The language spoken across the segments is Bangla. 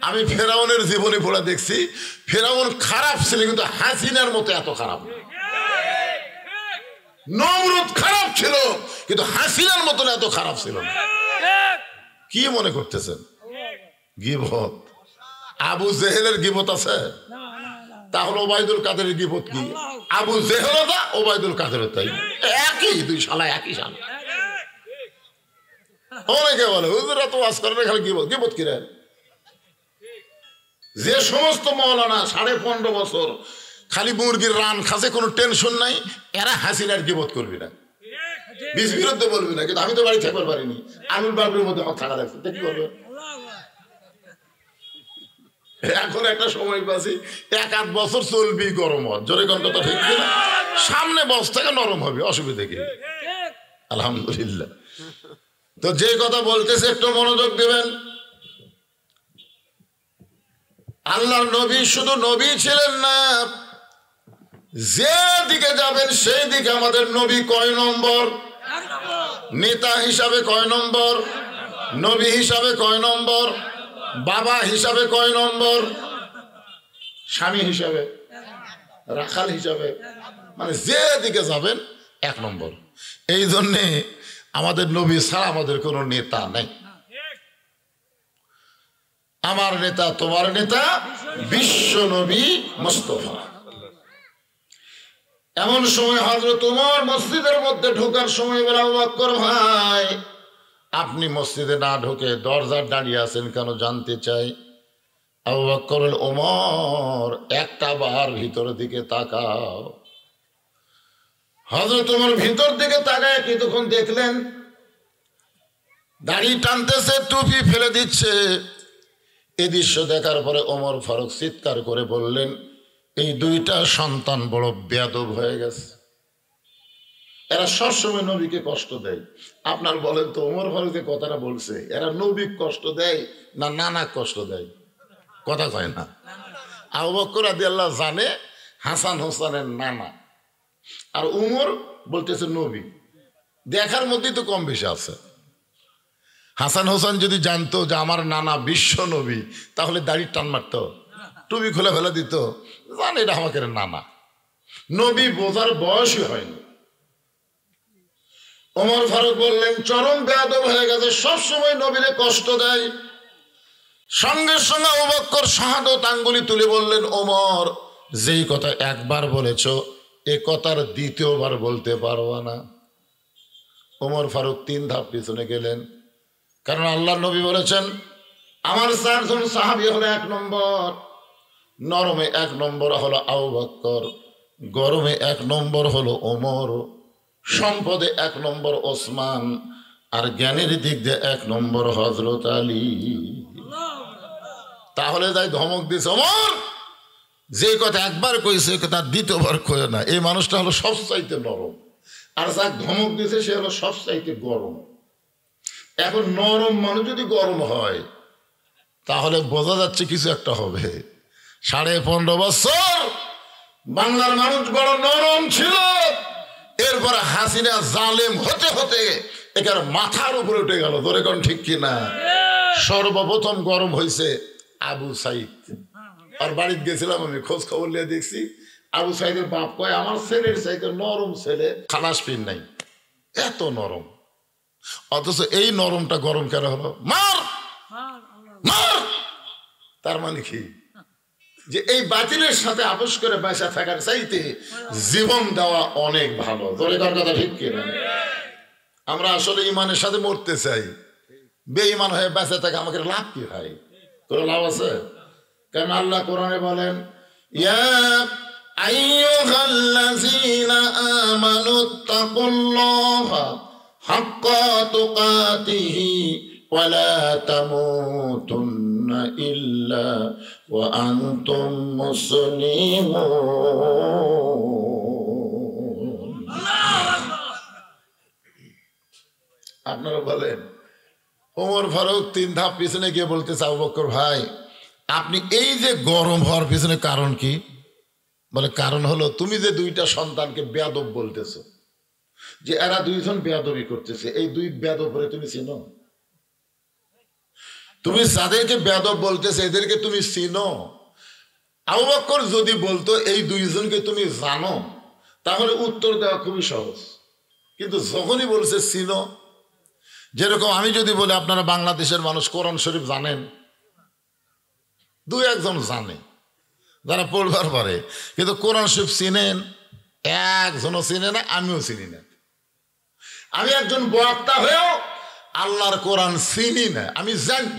আমি ফেরাউনের জীবনী পড়ে দেখছি, ফেরাউন খারাপ ছিল কিন্তু হাসিনার মতো এত খারাপ না। নমরুদ খারাপ ছিল কিন্তু হাসিনার মতন এত খারাপ ছিল না। কি মনে করতেছেন গীবত? আবু জেহেলের গীবত আছে? তাহলে ওবায়দুল কাদেরের গীবত কি? আবু জেহেল দা ওবায়দুল কাদের তাই একই, দুই শালা একই শালা। অনেকে বলে হুজুরা তো ওয়াজ করেন খালি গীবত। গীবত কি রে? যে সমস্ত মাওলানা 15.5 বছর খালি মুরগির রান খাসে, কোনো টেনশন নাই, এরা হাসিনার গীবত করবি না, বিরুদ্ধে বলবি না। কিন্তু আমি তো বাড়ি থাকতে পারিনি, আলুর বালুর মধ্যে আমার থাকা লাগছে, কি করবে? এখন একটা সময় পাচ্ছি 1-8 বছর চলবি গরম হওয়ার, জোরে কোন কথা ঠিক কিনা? সামনে বস থেকে নরম হবে, অসুবিধা কি? আলহামদুলিল্লাহ। তো যে কথা বলতেছে একটু মনোযোগ দেবেন। আল্লাহর নবী শুধু নবী ছিলেন না, যে দিকে যাবেন সেই দিকে আমাদের নবী কয় নম্বর? নেতা হিসাবে কয় নম্বর? নবী হিসাবে কয় নম্বর? বাবা হিসাবে কয় নম্বর? স্বামী হিসাবে, রাখাল হিসাবে, মানে যে দিকে যাবেন 1 নম্বর। এই জন্যে আমাদের নবী ছাড়া আমাদের কোনো নেতা নাই। আমার নেতা, তোমার নেতা বিশ্ব নবী মুস্তাফা। এমন সময় হযরত ওমর মসজিদের মধ্যে ঢোকার সময় বলে, আবু বকর ভাই আপনি মসজিদে না ঢোকে দরজার দাঁড়িয়ে আছেন কেন জানতে চাই? আবু বকর বলে, ওমর একটা বার ভিতরের দিকে তাকাও। হযরত ওমর ভিতর দিকে তাকায় কিছুক্ষণ দেখলেন দাড়ি টানতেছে, টুপি ফেলে দিচ্ছে। এই দৃশ্য দেখার পরে ওমর ফারুক চিৎকার করে বললেন, এই 2টা সন্তান বড় বেয়াদব হয়ে গেছে, এরা সবসময় নবীকে কষ্ট দেয়। আপনার বলেন তো ওমর ফারুক যে কথাটা বলছে, এরা নবী কষ্ট দেয় না নানা কষ্ট দেয়? কথা কয় না। আবু বকর রাদিয়াল্লাহু জানে হাসান হোসেনের নানা, আর উমর বলতেছে নবী। দেখার মধ্যেই তো কম বেশি আছে। হাসান হোসেন যদি জানতো যে আমার নানা বিশ্ব নবী, তাহলে দাড়ি টান মারতো, টুপি খুলে ফেলে দিত, জানে এটা আমাকে নানা। নবী বোঝার বয়সই হয়নি। ওমর ফারুক বললেন, চরম বেয়াদব হয়ে গেছে, সবসময় নবীরে কষ্ট দেয়। সঙ্গে সঙ্গে আবু বকর শাহাদত আঙ্গুলি তুলে বললেন, ওমর যেই কথা একবার বলেছ এ কথার দ্বিতীয়বার বলতে পারবা না। ওমর ফারুক 3 ধাপ পিছনে গেলেন, কারণ আল্লাহর নবী বলেছেন আমার 4 জন সাহাবী হলো 1 নম্বর, নরমে 1 নম্বর হলো আবু বকর, গরমে 1 নম্বর হলো ওমর, সম্পদে 1 নম্বর ওসমান, আর জ্ঞানের দিক দিয়ে 1 নম্বর হযরত আলী। তাহলে যাই ধমক দিছে, ওমর যে কথা একবার কইছে তার দ্বিতীয়বার কয় না। এই মানুষটা হলো সবচাইতে নরম, আর যাক ধমক দিছে সে হলো সবচাইতে গরম। এখন নরম মানুষ যদি গরম হয় তাহলে বোঝা যাচ্ছে কিছু একটা হবে। 15.5 বছর বাংলার মানুষ বড় নরম ছিল, এরপরে হাসিনা জালেম হতে হতে এটার মাথার উপরে উঠে গেল, ধরে কোন ঠিক কিনা? সর্বপ্রথম গরম হয়েছে আবু সাইদ। আর বাড়িতে গেছিলাম আমি, খোঁজ খবর নিয়ে দেখছি আবু সাইদের বাপ কয় আমার ছেলের চাইতে নরম ছেলে খালাস পিন নাই, এত নরম। অথচ এই নরমটা গরম কেন হলো? মার মার। তার মানে কি? যে এই বাতিলের সাথে আপোষ করে বেঁচে থাকার চাইতে জীবন দেওয়া অনেক ভালো। তোর কথা ঠিক কিনা? আমরা আসলে ইমানের সাথে মরতে চাই, বেঈমান হয়ে বেঁচে থাকে আমাকে লাভ কি ভাই? তোর লাভ আছে? কারণ আল্লাহ কোরআনে বলেন, ইয়া আইয়ুহাল্লাযীনা আমানুত্তাকুল্লাহা হাক্কা তুকাতিহি ওয়া লা তামুতুন্না ইল্লা ওয়া আনতুম মুসলিমুন। আপনারা বলেন। ওমর ফারুক 3 ধাপ পিছনে গিয়ে বলতেছে, আবু বকর ভাই আপনি এই যে গরম হওয়ার পিছনে কারণ কি? বলে কারণ হলো তুমি যে 2টা সন্তানকে বেয়াদব বলতেছো, যে এরা 2 জন বেয়াদবি করতেছে, এই 2 বেয়াদব করে তুমি চিনো? তুমি যাদেরকে বেয়াদব বলতেছে এদেরকে তুমি চিনো? আবু বকর যদি বলতো এই দুইজনকে তুমি জানো, তাহলে উত্তর দেওয়া খুবই সহজ। কিন্তু যখনই বলছে চিনো, যেরকম আমি যদি বলি আপনারা বাংলাদেশের মানুষ কোরআন শরীফ জানেন, দু একজন জানে যারা পড়বার পারে, কিন্তু কোরআন শরীফ চিনেন? একজনও চিনে না, আমিও চিনি না। আমি একজন বক্তা হয়েও আল্লাহর কোরআন চিনি না। আমি জানি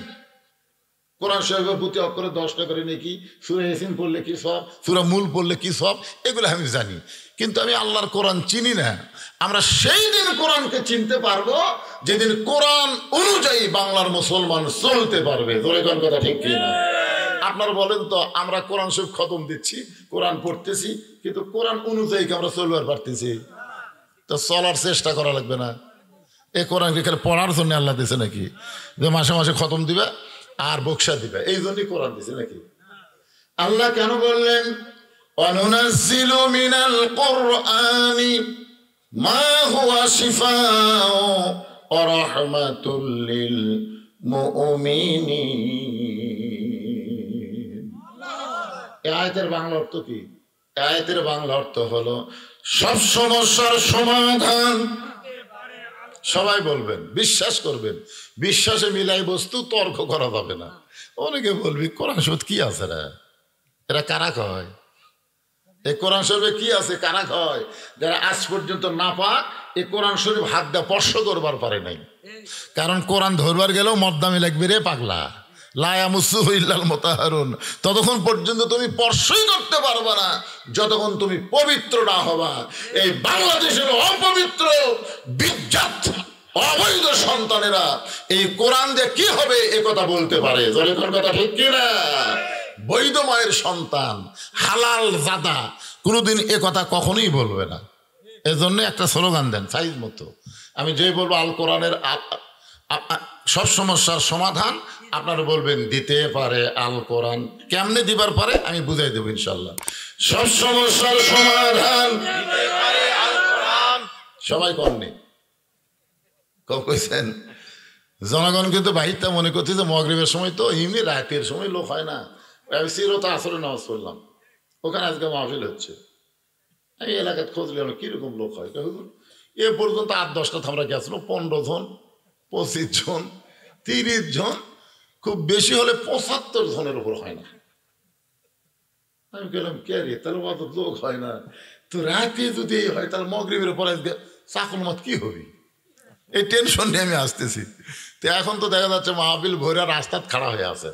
কোরআন শরীফের প্রতি অক্ষরে 10টা করে নাকি, সূরা ইয়াসিন পড়লে কি সব, সূরা মূল পড়লে কি সব, এগুলো আমি জানি, কিন্তু আমি আল্লাহর কোরআন চিনি না। আমরা সেই দিন কোরআনকে চিনতে পারবো যেদিন কোরআন অনুযায়ী বাংলার মুসলমান চলতে পারবে। ধরে কোন কথা ঠিক কিনা? আপনারা বলেন তো, আমরা কোরআন শরীফ খতম দিচ্ছি, কোরআন পড়তেছি, কিন্তু কোরআন অনুযায়ী আমরা চলবার পারতেছি? তো চলার চেষ্টা করা লাগবে না? এই কোরআনকে খালি পড়ার জন্য আল্লাহ দিছে নাকি যে মাসে মাসে খতম দিবে আর বকশা দিবে? এই জন্যই কোরআন দিছে নাকি? আল্লাহ কেন বললেন অনুনাজ্জিলু মিনাল কুরআনি মা হুয়া শিফাউ ওয়া রাহমাতুল লিল মুমিনিন। এই আয়াতের বাংলা অর্থ কি? আয়াতের বাংলা অর্থ হলো সব সমস্যার সমাধান। সবাই বলবেন, বিশ্বাস করবেন, বিশ্বাসে মিলাই বস্তু তর্ক করা যাবে না। অনেকে বলবি কোরআন শরীফ কি আছে রে, এরা কারা কয়? এই কোরআন শরীফে কি আছে কারা কয়? যারা আজ পর্যন্ত না পাক এই কোরআন শরীফ হাত দেওয়া স্পর্শ করবার পারে নাই। কারণ কোরআন ধরবার গেলেও মদ্দামি লাগবে রে পাগলা, লা ইয়ামুসুহু ইল্লাল মুতাহহারুন। ততক্ষণ পর্যন্ত তুমি স্পর্শই করতে পারবে না যতক্ষণ তুমি পবিত্র না হবা। এই বাংলাদেশের অপবিত্র বিজ্জাত অবৈধ সন্তানেরা এই কোরআন দিয়ে কি হবে এ কথা বলতে পারে? কোন কথা ঠিক কিনা? বৈধ মায়ের সন্তান হালাল জাদা কোনোদিন এ কথা কখনোই বলবে না। এজন্য একটা স্লোগান দেন সাইজ মতো। আমি যেই বলবো আল কোরআনের সব সমস্যার সমাধান, আপনারা বলবেন দিতে পারে আল কোরআন। কেমনে দিবার পারে আমি বুঝাই দেবো ইনশাল্লাহ। সব সমস্যার সমাধান সবাই করেননি, কইছেন জনগণ কিন্তু বাহিরটা মনে করছে যে মাগরিবের সময় তো এমনি রাতের সময় লোক হয় না। আমি সিরত আসরে নামাজ পড়লাম, ওখানে আজকে মাহফিল হচ্ছে। আমি এলাকায় খোঁজ নিলাম কিরকম লোক হয়। এ পর্যন্ত 8-10টা আমরা গেছিল, 15 জন, 25 জন, 30 জন, খুব বেশি হলে 75 জনের উপর হয় না। আমি গেলাম কে রে, তাহলে অত লোক হয় না তো রাতে যদি হয় তাহলে মাগরিবের পর আজকে চাকল মত কি হবি? এই টেনশন নিয়ে আমি আসতেছি। তো এখন তো দেখা যাচ্ছে মাহফিল ভৈরা রাস্তাত খাড়া হয়ে আছে।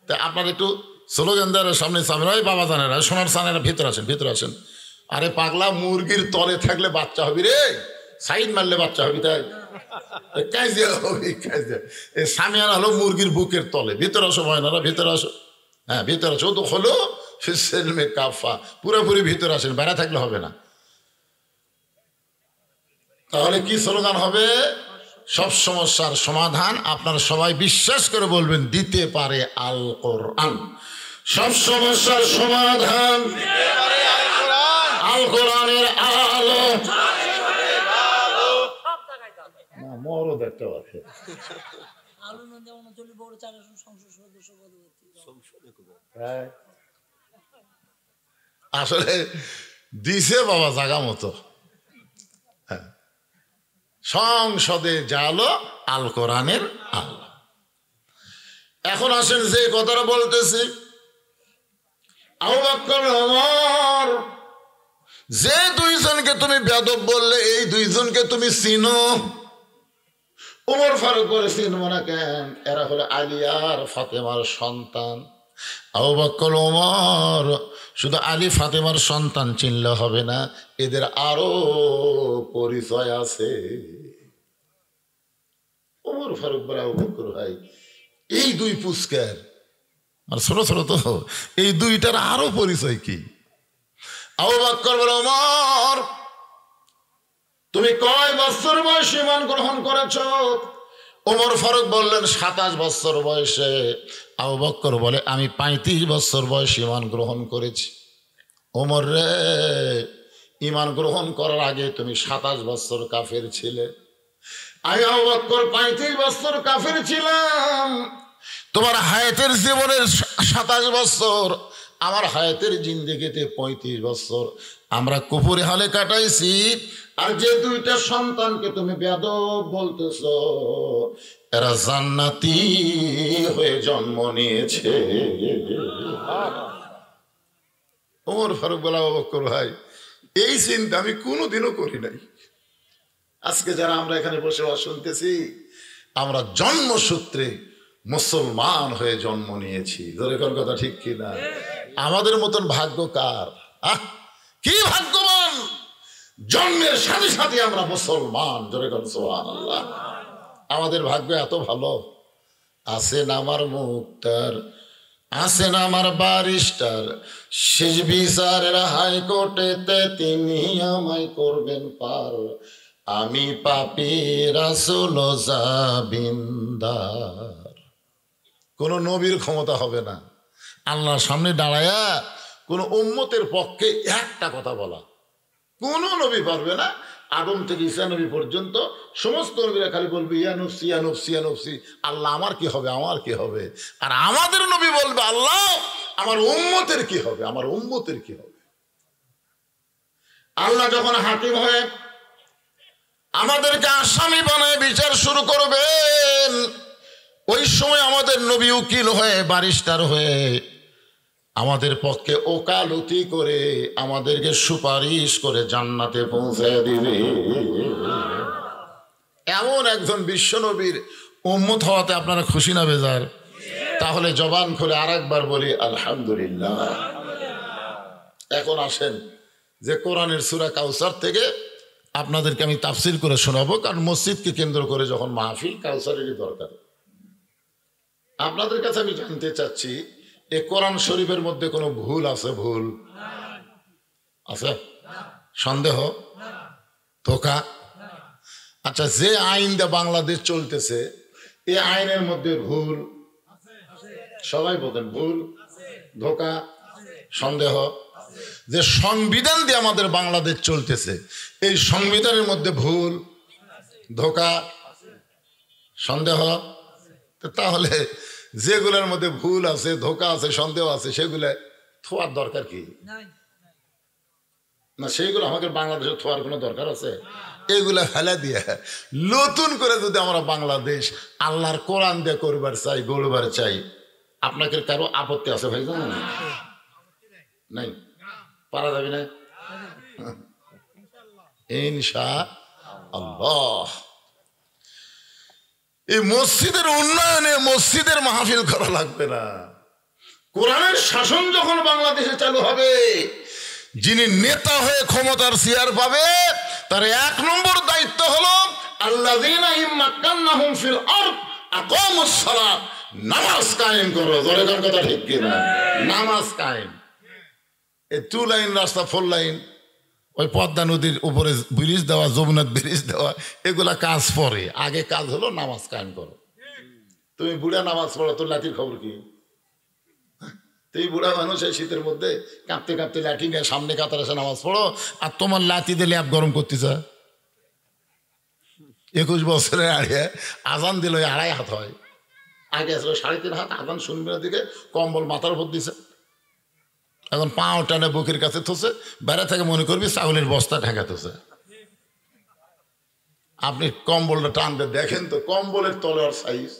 তা আপনার একটু স্লোগান দেওয়ার সামনে সামনে, ওই বাবা জানেরা, সোনার সানেরা ভিতরে আসেন, ভিতরে আসেন। আরে পাগলা, মুরগির তলে থাকলে বাচ্চা হবি রে, সাইড মারলে বাচ্চা হবি, তাই কাজিয়া হবি কাজিয়া। এই সামিয়ানা হলো মুরগির বুকের তলে। ভিতরে আসো ময়নারা, ভিতরে আসো। হ্যাঁ ভিতরে আসো, তো হলো ফিসেলমে কাফা, পুরোপুরি ভিতরে আসেন, বেড়া থাকলে হবে না। তাহলে কি স্লোগান হবে? সব সমস্যার সমাধান আপনারা সবাই বিশ্বাস করে বলবেন দিতে পারে আল কোরআন। সব সমস্যার সমাধান আল কোরআনের আলো। মরদ একটা আছে আসলে দিছে বাবা জাগা মতো। সংসদে জালো আল কোরআনের আলো। এখন আসেন যে কথাটা বলতেছি, আবু বকর ওমর, যে দুইজনকে তুমি বেয়াদব বললে এই দুইজনকে তুমি চিনো? ওমর ফারুক বলে চিনবো না কেন? এরা হলো আলী আর ফাতেমার সন্তান। আবু বকর ওমর শুধু আলী ফাতেমার সন্তান চিনলে হবে না, এদের আরো পরিচয় আছে। ওমর ফারুক বলে আবু বকর ভাই, এই দুই পুস্কার আর ছোট ছোট তো, এই দুইটার আরো পরিচয় কি? আবু বকর বলে ওমর, তুমি কয় বছর বয়সে ঈমান গ্রহণ করেছ? ওমর ফারুক বললেন 27 বছর বয়সে। আবু বকর বলে আমি 35 বছর বয়সে ঈমান গ্রহণ করেছি। ওমর রে, ঈমান গ্রহণ করার আগে তুমি 27 বছর কাফের ছিলে। আমি আবু বকর 35 বছর কাফের ছিলাম। তোমার হায়াতের জীবনের 27 বছর, আমার হায়াতের জিন্দেগিতে 35 বছর আমরা কুফরি হালে কাটাইছি। আর যে 2টা সন্তানকে তুমি বেয়াদব বলতেছ, এরা জান্নাতি হয়ে জন্ম নিয়েছে। ওমর ফারুক বলা, আবু বকর ভাই, এই চিন্তা আমি কোনোদিনও করি নাই। আজকে যারা আমরা এখানে বসে শুনতেছি, আমরা জন্মসূত্রে মুসলমান হয়ে জন্ম নিয়েছি। ধরে কোন কথা ঠিক কিনা? আমাদের মতন ভাগ্য কার? কি ভাগ্যবান, জন্মের সাথে সাথে আমরা মুসলমান। ধরে কোন সুবহানাল্লাহ। আমাদের ভাগ্য এত ভালো। আছেন আমার মুক্তার, আছেন আমার ব্যারিস্টার, শেষ বিচারের হাইকোর্টেতে তিনি আমায় করবেন পার। আমি পাপী রাসূল জাবিন্দার। কোন নবীর ক্ষমতা হবে না আল্লাহর সামনে দাঁড়ায়া কোন উম্মতের পক্ষে একটা কথা বলা। কোন নবী পারবে না। আদম থেকে ঈসা নবী পর্যন্ত সমস্ত নবীরা খালি বলবে ইয়া নফসি ইয়া নফসি ইয়া নফসি, আল্লাহ আমার কি হবে, আমার কি হবে। আর আমাদের নবী বলবে আল্লাহ আমার উম্মতের কি হবে, আমার উম্মতের কি হবে। আল্লাহ যখন হাকিম হয়ে আমাদেরকে আসামি বানায় বিচার শুরু করবেন, ওই সময় আমাদের নবী উকিল হয়ে, ব্যারিস্টার হয়ে আমাদের পক্ষে ওকালতি করে আমাদেরকে সুপারিশ করে জান্নাতে পৌঁছে দিবে। এমন একজন বিশ্ব নবীর উম্মত হওয়াতে আপনারা খুশি না বেজার? তাহলে জবান খুলে আরেকবার বলি আলহামদুলিল্লাহ। এখন আসেন যে কোরআনের সূরা কাউসার থেকে আপনাদেরকে আমি তাফসীর করে শোনাবো, কারণ মসজিদকে কেন্দ্র করে যখন মাহফিল, কাউসারেরই দরকার। আপনাদের কাছে আমি জানতে চাচ্ছি, এই কোরআন শরীফের মধ্যে কোনো ভুল আছে? ভুল আছে? সন্দেহ? ধোঁকা? আচ্ছা, যে আইনটা বাংলাদেশ চলতেছে, এই আইনের মধ্যে ভুল? সবাই বলেন ভুল, ধোঁকা, সন্দেহ। যে সংবিধান দিয়ে আমাদের বাংলাদেশ চলতেছে, এই সংবিধানের মধ্যে ভুল, ধোঁকা, সন্দেহ। তাহলে যেগুলোর মধ্যে ভুল আছে, ধোঁকা আছে, সন্দেহ আছে, সেগুলো থোয়ার দরকার কি? না, সেইগুলো আমাদের বাংলাদেশে থোয়ার কোনো দরকার আছে? এগুলা ফেলে দিয়ে নতুন করে যদি আমরা বাংলাদেশ আল্লাহর কোরআন দিয়ে করবার চাই, গড়বার চাই, আপনাকে কারো আপত্তি আছে ভাই? জানেন নাই? পারা যাবে না ইনশাআল্লাহ। এই মসজিদের উন্নয়নে মসজিদের মাহফিল করা লাগবে না। কোরআনের শাসন যখন বাংলাদেশে চালু হবে, যিনি নেতা হয়ে ক্ষমতার চেয়ার পাবে, তার 1 নম্বর দায়িত্ব হলো আল্লাযীনা ইম্মাক্কান্নাহুম ফিল আরদ আকামুস সালাত, নামাজ কায়েম করো। জোরে কোন কথা ঠিক কিনা? নামাজ কায়েম। এই 2 লাইন রাস্তা 4 লাইন, ওই পদ্মা নদীর উপরে ব্রিজ দেওয়া, যমুনার ব্রিজ দেওয়া, এগুলা কাজ পরে। আগে কাজ হলো নামাজ কায়েম করো। তুমি বুড়া নামাজ পড়ো, তোর লাঠির খবর কি? তুই বুড়া মানুষ, এই শীতের মধ্যে কাঁপতে কাঁপতে লাঠি নিয়ে সামনে কাতার এসে নামাজ পড়ো, আর তোমার লাঠি দিয়ে ল্যাপ গরম করতেছে। 21 বছরের আড়িয়ে আজান দিল 2.5 হাত হয়, আগে আসলে 3.5 হাত। আজান শুনবে না দিকে কম্বল মাথার উপর দিছে, এখন পাও টানে বুকের কাছে থসে, বাইরে থেকে মনে করবি চাউলের বস্তা ঢাকাতেছে। আপনি কম্বলটা টানতে দেখেন তো, কম্বলের তলে ওর সাইজ,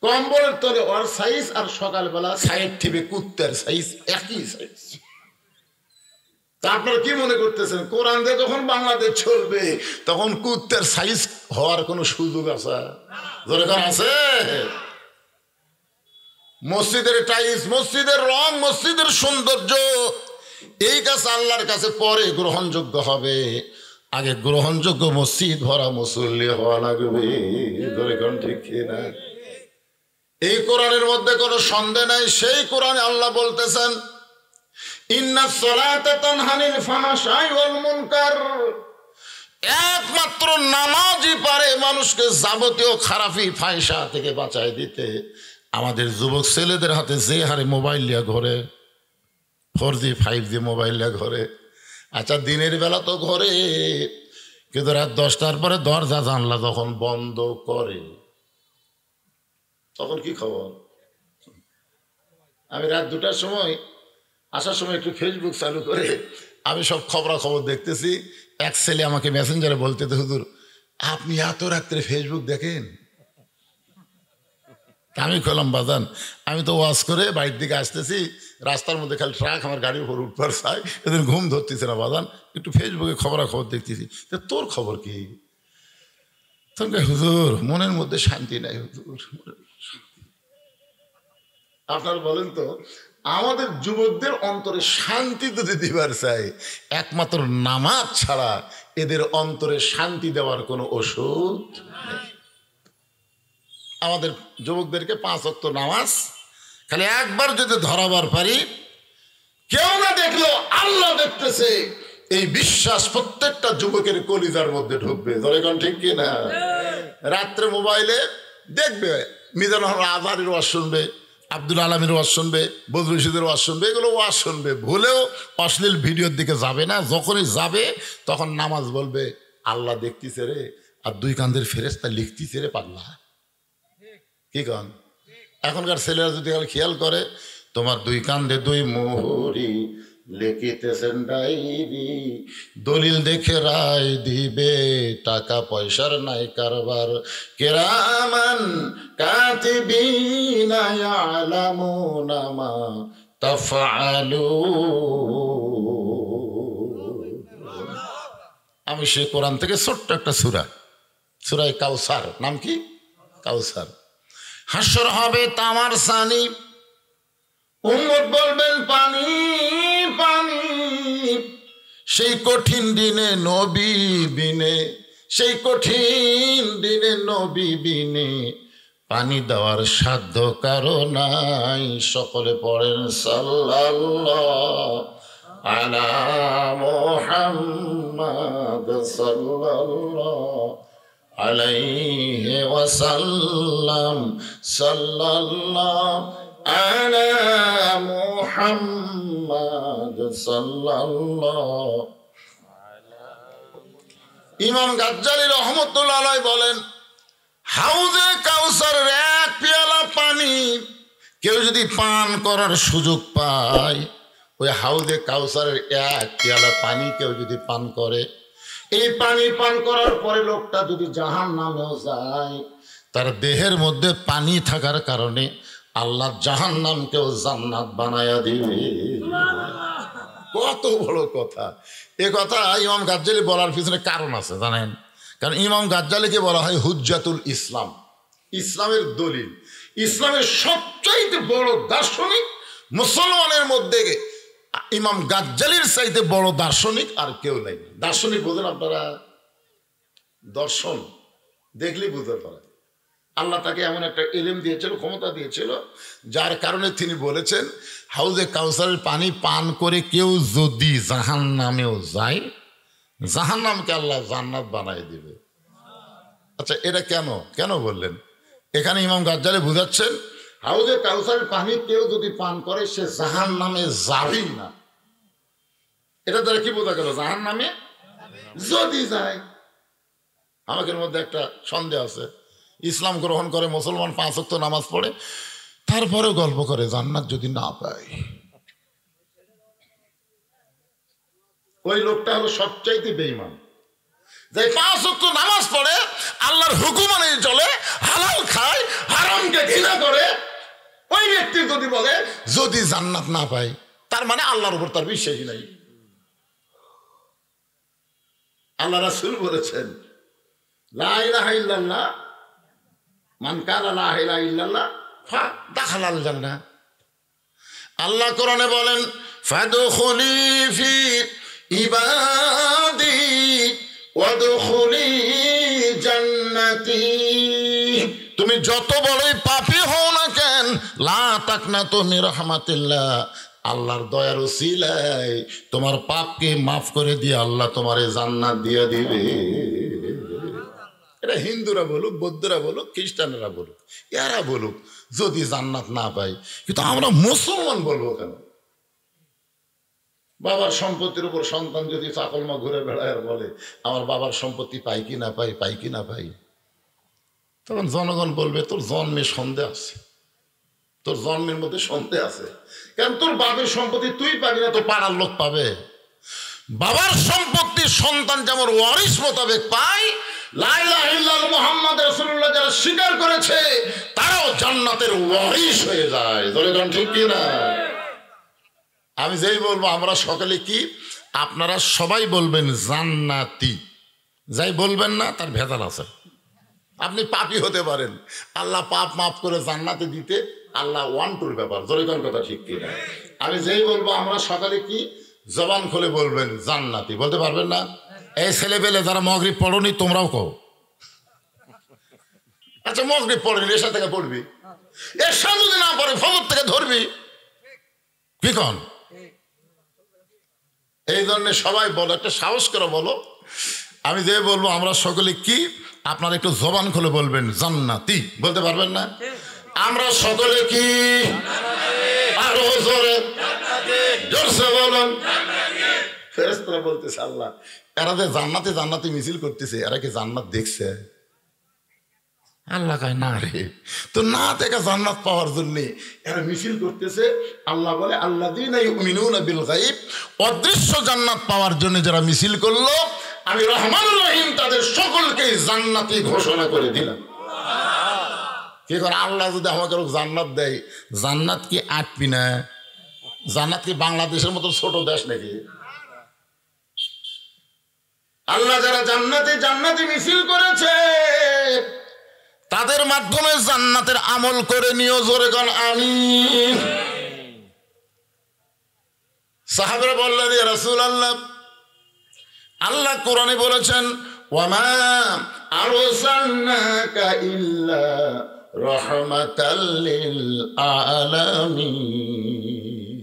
কম্বলের তলে ওর সাইজ, আর সকালবেলা সাইড থেকে কুত্তার সাইজ, একই সাইজ। তা আপনারা কি মনে করতেছেন, কোরআন দিয়ে যখন বাংলাদেশ চলবে তখন কুত্তার সাইজ হওয়ার কোনো সুযোগ আছে? দরকার আছে? মসজিদের টাইলস, মসজিদের রং, মসজিদের সৌন্দর্য, এই কাজ আল্লাহর কাছে পরে গ্রহণযোগ্য হবে। আগে গ্রহণযোগ্য মসজিদ ভরা মুসল্লি হওয়া লাগবে। ঠিক না? এই কোরআনের মধ্যে কোনো সন্দেহ নাই। সেই কোরআনে আল্লাহ বলতেছেন ইন্নাস সালাতা তানহা আনিল ফাহশাই ওয়াল মুনকার, একমাত্র নামাজই পারে মানুষকে যাবতীয় খারাপি ফাহিশা থেকে বাঁচায় দিতে। আমাদের যুবক ছেলেদের হাতে যে হারে মোবাইল লিয়া ঘরে, 4G 5G মোবাইল লিয়া ঘরে। আচ্ছা, দিনের বেলা তো ঘরে, কিন্তু রাত 10টার পরে দরজা জানলা যখন বন্ধ করে, তখন কি খবর? আমি রাত 2টার সময় আসার সময় একটু ফেসবুক চালু করে আমি সব খবরাখবর দেখতেছি। এক ছেলে আমাকে মেসেঞ্জারে বলতে, হুজুর আপনি এত রাত্রে ফেসবুক দেখেন? আমি কইলাম বাজান, আমি তো ওয়াজ করে বাড়ির দিকে আসতেছি, রাস্তার মধ্যে খালি ট্রাক আমার গাড়ির উপর উঠবার চাই, এদিন ঘুম ধরতেছে না বাজান, একটু ফেসবুকে খবরাখবর দেখতেছি। তোর খবর কি? তখন হুজুর মনের মধ্যে শান্তি নাই হুজুর। আপনারা বলেন তো, আমাদের যুবকদের অন্তরে শান্তি যদি দিবার চাই, একমাত্র নামাজ ছাড়া এদের অন্তরে শান্তি দেওয়ার কোনো ওষুধ নেই। আমাদের যুবকদেরকে 5 ওয়াক্ত নামাজ খালি একবার যদি ধরাবার পারি, কেউ না দেখলেও আল্লাহ দেখতেছে, এই বিশ্বাস প্রত্যেকটা যুবকের কলিজার মধ্যে ঢুকবে। ধরে কোন ঠিক কিনা? রাত্রে মোবাইলে দেখবে মিজানুর আজহারের ওয়াজ শুনবে, আব্দুল আলমীর ওয়াজ শুনবে, বদরুল রশিদের ওয়াজ শুনবে, এগুলো ওয়াজ শুনবে, ভুলেও অশ্লীল ভিডিওর দিকে যাবে না। যখনই যাবে তখন নামাজ বলবে আল্লাহ দেখতেছে রে, আর 2 কাঁধের ফেরেশতা লিখতেছে রে পাগলা। কি কন? এখনকার ছেলেরা যদি খেয়াল করে, তোমার 2 কাঁধে 2 মোহরি লিখিতেছেন ডায়েরি, দলিল দেখে রায় দিবে, টাকা পয়সার নাই কারবার, কিরামান কাতিবিনা ইয়ালামুনা মা তাফআলুন। আমি সেই কোরআন থেকে ছোট্ট একটা সূরা, সূরা কাউসার, নাম কি? কাউসার। হাসর হবে তামার সানি, উম্মত বলবেন পানি পানি, সেই কঠিন দিনে নবী বিনে, সেই কঠিন দিনে নবী বিনে পানি দেওয়ার সাধ্য কারো নাই। সকলে পড়েন সাল্লাল্লাহু আলা মুহাম্মাদ সাল্লাল্লাহু আলাইহি ওয়াসাল্লাম, সাল্লাল্লাহু আলা মুহাম্মাদ সাল্লাল্লাহু। ইমাম গাজ্জালী রহমতুল্লাহ আলাইহি বলেন, হাউজে কাউসারের 1 পেয়ালা পানি কেউ যদি পান করার সুযোগ পায়, ওই হাউজে কাউসারের 1 পেয়ালা পানি কেউ যদি পান করে, এই পানি পান করার পরে লোকটা যদি জাহান্নামেও যায়, তার দেহের মধ্যে পানি থাকার কারণে আল্লাহ জাহান্নামকেও জান্নাত বানায়া দিবে। কত বড় কথা! এ কথা ইমাম গাজ্জালী বলার পিছনে কারণ আছে জানেন? কারণ ইমাম গাজ্জালীকে বলা হয় হুজ্জাতুল ইসলাম, ইসলামের দলিল। ইসলামের সবচাইতে বড় দার্শনিক মুসলমানের মধ্যে ইমাম গাজ্জালীর চাইতে বড় দার্শনিক আর কেউ নেই। দার্শনিক বোঝেন আপনারা? দর্শন দেখলেই বুঝতে পারে। আল্লাহ তাকে এমন একটা ইলম দিয়েছিল, ক্ষমতা দিয়েছিল, যার কারণে তিনি বলেছেন হাউজে কাউসারের পানি পান করে কেউ যদি জাহান্নামেও যায়, জাহান্নামকে আল্লাহ জান্নাত বানাই দিবে। আচ্ছা, এটা কেন বললেন? এখানে ইমাম গাজ্জালী বুঝাচ্ছেন, হাউজে কাউসারের পানি কেউ যদি পান করে সে জাহান্নামে যাবেই না। এটা দ্বারা কি বোঝা গেল? জাহান্নামে যদি যায়। আমাদের মধ্যে একটা সন্দেহ আছে, ইসলাম গ্রহণ করে, মুসলমান, 5 ওয়াক্ত নামাজ পড়ে, তারপরেও গল্প করে জান্নাত যদি না পায়। ওই লোকটা হলো সবচাইতে বেঈমান, যে 5 ওয়াক্ত নামাজ পড়ে, আল্লাহর হুকুম অনুযায়ী চলে, হালাল খায়, হারামকে ঘৃণা করে। ওই ব্যক্তি যদি বলে যদি জান্নাত না পায়, তার মানে আল্লাহর উপর তার বিশ্বাসই নাই। আল্লাহ রাসূল বলেছেন, লা ইলাহা ইল্লাল্লাহ মান কালা লা ইলাহা ইল্লাল্লাহ ফাদাখালাল জান্নাহ। আল্লাহ কোরআনে বলেন, ফাদখুলি ফি ইবাদি ওয়াদখুলি জান্নাতি। তুমি যত বড়ই পাপী হও না কেন, লা তাকনাতু মির রাহমাতিল্লাহ, আল্লাহর দয়ার উসিলায় তোমার পাপকে মাফ করে দিয়ে আল্লাহ তোমারে জান্নাত দিয়ে দিবে। এটা হিন্দুরা বলুক, বৌদ্ধরা বলুক, খ্রিস্টানরা বলুক, এরা বলুক যদি জান্নাত না পাই, কিন্তু আমরা মুসলমান বলবো কেন? বাবার সম্পত্তির উপর সন্তান যদি চাকলমা ঘুরে বেড়ায় আর বলে আমার বাবার সম্পত্তি পাই কি না পাই, পাই কি না পাই, তখন জনগণ বলবে তোর জন্মে সন্দেহ আছে, তোর জন্মের মধ্যে সন্দেহ আছে, কারণ তোর বাবার সম্পত্তি তুই পাবি না, তো পাড়ার লোক পাবে। বাবার সম্পত্তি সন্তান যেমন ওয়ারিস মোতাবেক পায়, লা ইলাহা ইল্লাল্লাহ মুহাম্মদ রাসূলুল্লাহ যারা স্বীকার করেছে তারাও জান্নাতের ওয়ারিস হয়ে যায়। ধরে গান ঠিক কি না? আমি যেই বলবো আমরা সকলে কি, আপনারা সবাই বলবেন জান্নাতি, যাই বলবেন না তার ভেজাল আছে। আপনি পাপী হতে পারেন, আল্লাহ পাপ মাফ করে জান্নাতে দিতে আল্লাহ ওয়ান টুর ব্যাপার। ধরে গান কথা ঠিক কি না? আমি যেই বলবো আমরা সকালে কি, জবান খুলে বলবেন জান্নাতি, বলতে পারবেন না? এই ছেলে পেলে যারা মাগরিব পড়নি তোমরাও কও। আচ্ছা মাগরিব পড়বি, এশা থেকে পড়বি, এশা যদি না পড়ে ফজর থেকে ধরবি, কি কন? এই জন্য সবাই বলো, একটা সাহস করে বলো। আমি যে বলবো আমরা সকলে কি, আপনারা একটু জবান খুলে বলবেন জান্নাতি, বলতে পারবেন না? আমরা সকলে কি, আরো জোরে জোরসে বলুন। ফেরেশতারা বলতেছে আল্লাহ এরা যে জান্নাতে জান্নাতি মিছিল করতেছে, এরা কি জান্নাত দেখছে? আল্লাহ কয় না রে, তো না দেখা জান্নাত পাওয়ার জন্য এরা মিছিল করতেছে। আল্লাহ বলে আল্লাযীনা ইউমিনুনা বিল গায়ব, অদৃশ্য জান্নাত পাওয়ার জন্য যারা মিছিল করলো আমি রহমানুর রহিম তাদের সকলকে জান্নাতি ঘোষণা করে দিলাম। কি করে আল্লাহ যদি আমাকে জান্নাত দেয়, জান্নাত কি আটবি না? জান্নাত কি বাংলাদেশের মতো ছোট দেশ নাকি? আল্লাহ যারা জান্নাতে জান্নাতি মিছিল করেছে তাদের মাধ্যমে জান্নাতের আমল করে নিও। জোরে গান আমিন। সাহাবারা বললেন ইয়া রাসূলুল্লাহ, আল্লাহ কোরআনে বলেছেন ওয়ামা আরসালনাকা ইল্লা রাহমাতাল লিল আলামিন।